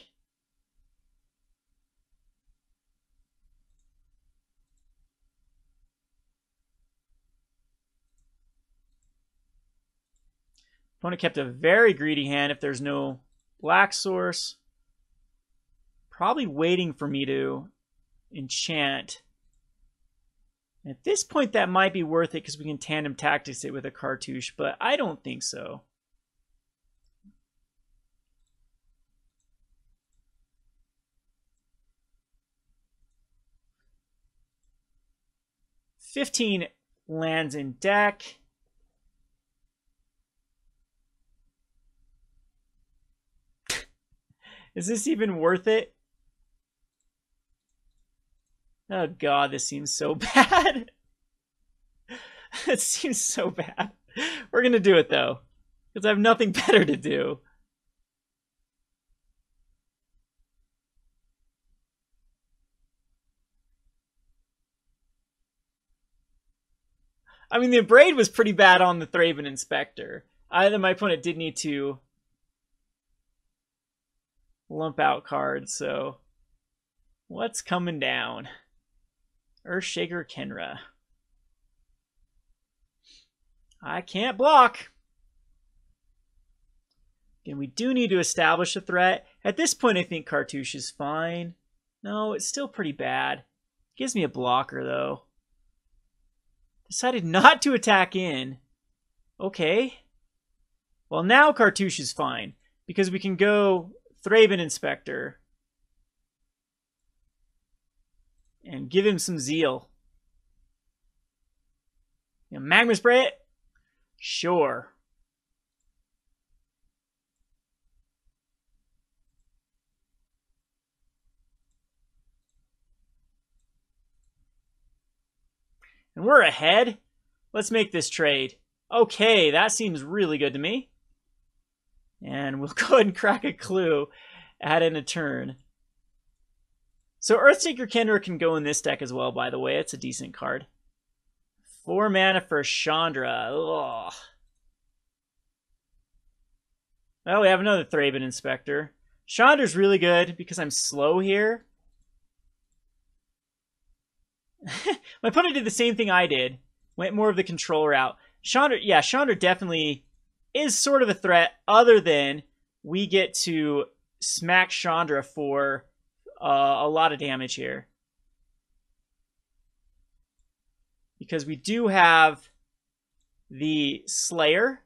Opponent kept a very greedy hand if there's no black source. Probably waiting for me to enchant. At this point, that might be worth it because we can Tandem Tactics it with a Cartouche, but I don't think so. $15 lands in deck. Is this even worth it? Oh god, this seems so bad. It seems so bad. We're gonna do it though, because I have nothing better to do. I mean, the Abarde was pretty bad on the Thraben Inspector. Either my opponent did need to lump out cards, so what's coming down? Earthshaker Kenra. I can't block. Again, we do need to establish a threat. At this point, I think Cartouche is fine. No, it's still pretty bad. Gives me a blocker, though. Decided not to attack in. Okay. Well, now Cartouche is fine, because we can go Thraben Inspector and give him some zeal. You know, Magma Spray it? Sure. And we're ahead. Let's make this trade. Okay, that seems really good to me. And we'll go ahead and crack a clue, add in a turn. So Earthshaker Kenra can go in this deck as well, by the way. It's a decent card. 4 mana for Chandra. Ugh. Well, we have another Thraben Inspector. Chandra's really good because I'm slow here. My opponent did the same thing I did. Went more of the control route. Chandra, yeah, Chandra definitely is sort of a threat, other than we get to smack Chandra for a lot of damage here. Because we do have the Slayer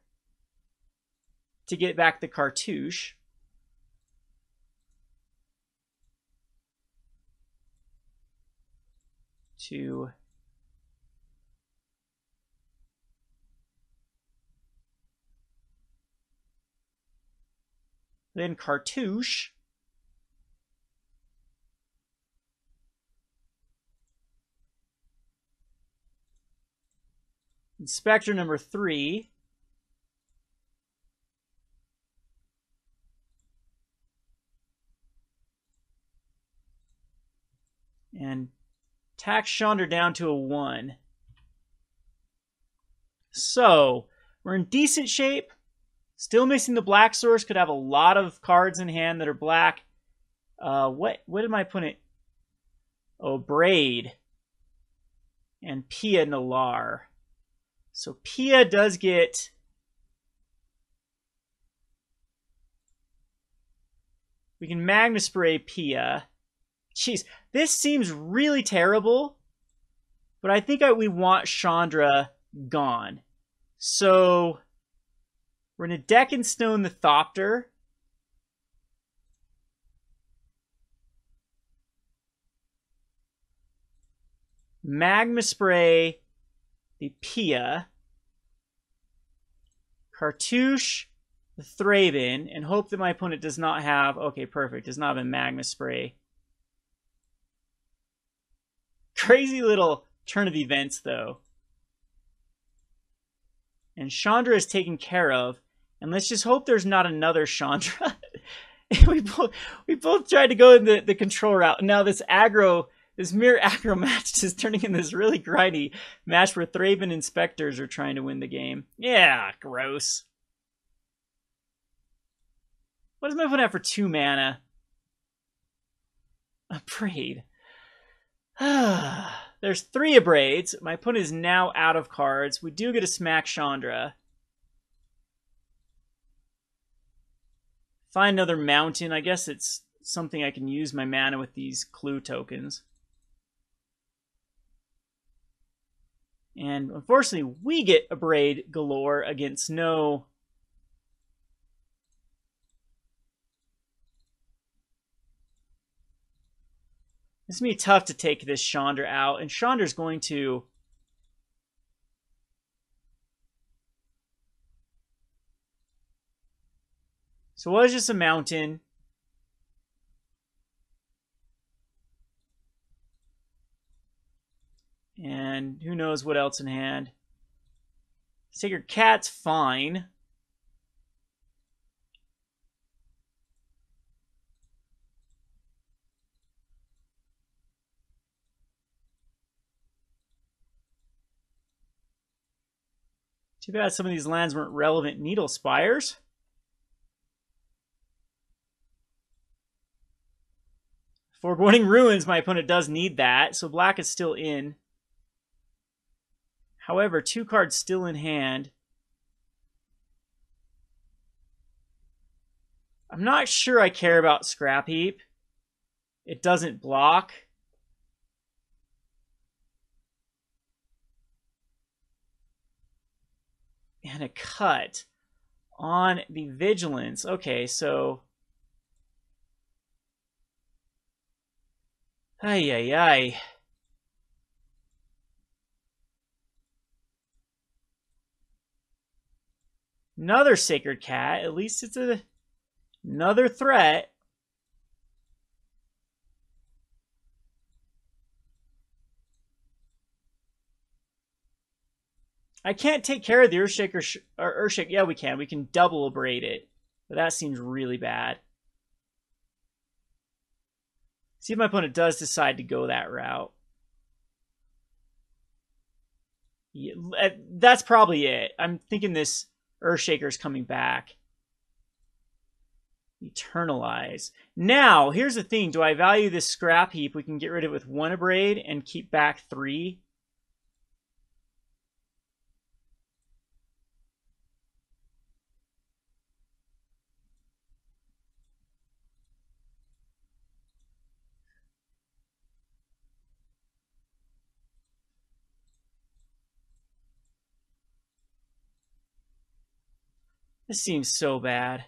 to get back the Cartouche. Then Cartouche. Inspector number 3. And tack Chandra down to a 1. So, we're in decent shape. Still missing the black source. Could have a lot of cards in hand that are black. What did my opponent? Oh, Braid. And Pia Nalar. So Pia does get... We can Magma Spray Pia. Jeez, this seems really terrible. But I think we want Chandra gone. So we're going to Deck and Stone the Thopter. Magma Spray the Pia. Cartouche the Thraben. And hope that my opponent does not have... Okay, perfect. Does not have a Magma Spray. Crazy little turn of events, though. And Chandra is taken care of. And let's just hope there's not another Chandra. we both tried to go in the control route. And now this mirror aggro match is turning in this really grindy match where Thraben Inspectors are trying to win the game. Yeah, gross. What does my opponent have for 2 mana? Abarde. There's 3 Abrades. My opponent is now out of cards. We do get a smack Chandra. Find another mountain. I guess it's something I can use my mana with these clue tokens. And unfortunately, we get Abarde galore against no... It's going to be tough to take this Chandra out, and Chandra's going to... So it was just a mountain. And who knows what else in hand. Sacred Cat's fine. Too bad some of these lands weren't relevant. Needle Spires. Foreboding Ruins, my opponent does need that, so black is still in. However, 2 cards still in hand. I'm not sure I care about Scrap Heap. It doesn't block. And a cut on the Vigilance. Okay, so... Ay, ay, ay. Another Sacred Cat. At least it's another threat. I can't take care of the Earthshaker. Earthshake. Yeah, we can. We can double Abarde it. But that seems really bad. See if my opponent does decide to go that route. Yeah, that's probably it. I'm thinking this Earthshaker's coming back. Eternalize. Now, here's the thing. Do I value this Scrap Heap? We can get rid of it with 1 Abarde and keep back 3. This seems so bad.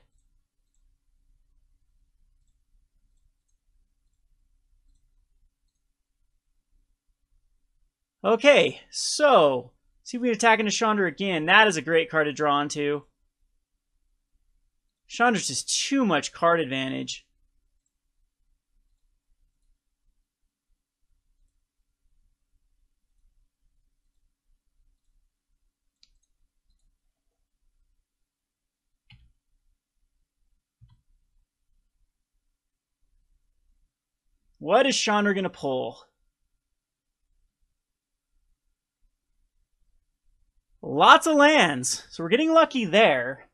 Okay, so see if we can attack into Chandra again. That is a great card to draw onto. Chandra's just too much card advantage. What is Chandra going to pull? Lots of lands. So we're getting lucky there.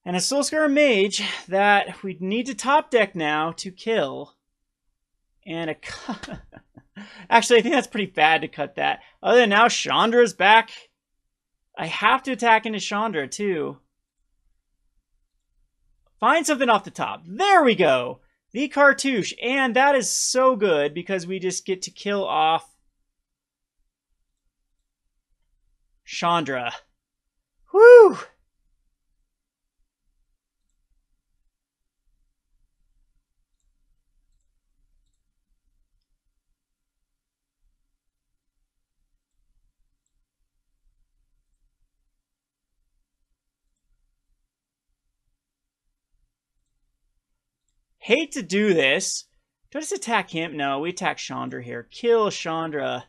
And a Soul-Scar Mage that we need to top deck now to kill. And a cut. Actually, I think that's pretty bad to cut that. Other than now, Chandra's back. I have to attack into Chandra too. Find something off the top. There we go. The Cartouche. And that is so good because we just get to kill off Chandra. Whew! Hate to do this. Do I just attack him? No, we attack Chandra here. Kill Chandra.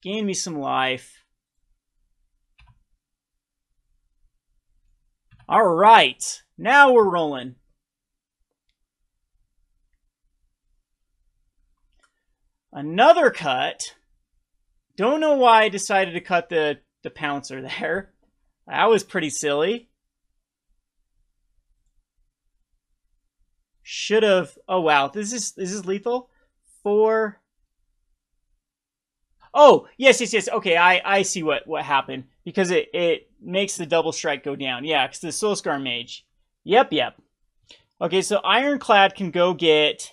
Gain me some life. All right. Now we're rolling. Another cut. Don't know why I decided to cut the Pouncer there. That was pretty silly. Should have. Oh wow, this is lethal. 4. Oh yes. Okay, I see what happened because it makes the double strike go down. Yeah, because the Soul-Scar Mage. Yep. Okay, so Ironclad can go get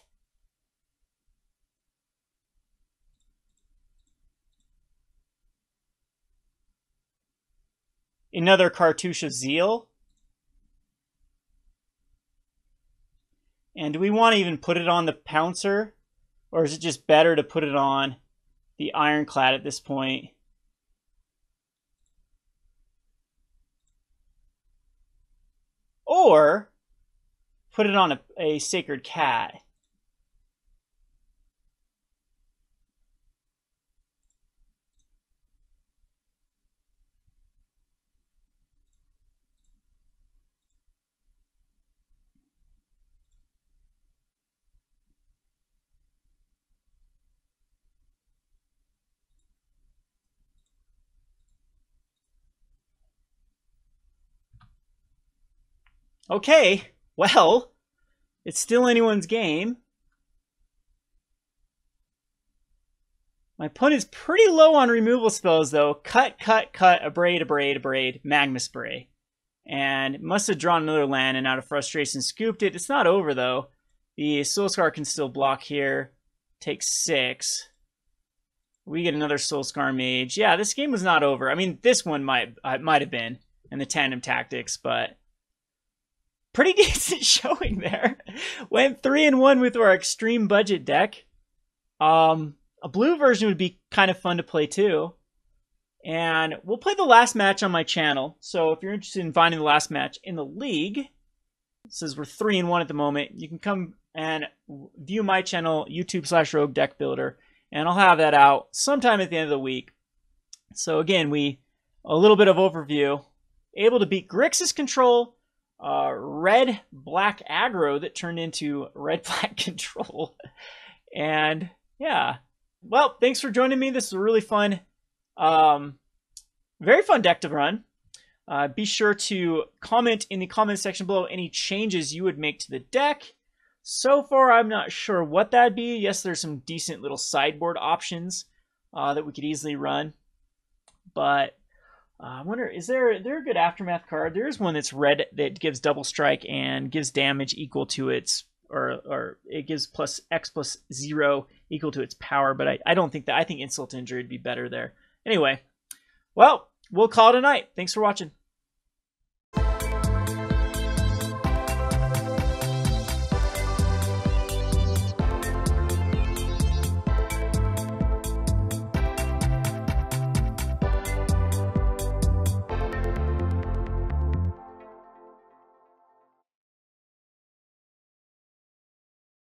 another Cartouche of Zeal. And do we want to even put it on the Pouncer? Or is it just better to put it on the Ironclad at this point? Or put it on a Sacred Cat. Okay, well, it's still anyone's game. My opponent's pretty low on removal spells, though. Cut, Abrade, Abrade, Magma Spray. And must have drawn another land and out of frustration scooped it. It's not over, though. The Soul-Scar can still block here. Take 6. We get another Soul-Scar Mage. Yeah, this game was not over. I mean, this one might have been in the Tandem Tactics, but pretty decent showing there. Went 3-1 with our extreme budget deck. A blue version would be kind of fun to play too. And we'll play the last match on my channel. So if you're interested in finding the last match in the league, it says we're 3-1 at the moment. You can come and view my channel, YouTube/Rogue Deck Builder, and I'll have that out sometime at the end of the week. So again, a little bit of overview. Able to beat Grixis control, red-black aggro that turned into red-black control. And yeah. Well, thanks for joining me. This is a really fun, very fun deck to run. Be sure to comment in the comment section below any changes you would make to the deck. So far, I'm not sure what that'd be. Yes, there's some decent little sideboard options that we could easily run. But I wonder, is there a good Aftermath card? There is one that's red that gives double strike and gives damage equal to its, or it gives plus X plus 0 equal to its power, but I don't think that. I think Insult to Injury would be better there. Anyway, well, we'll call it a night. Thanks for watching.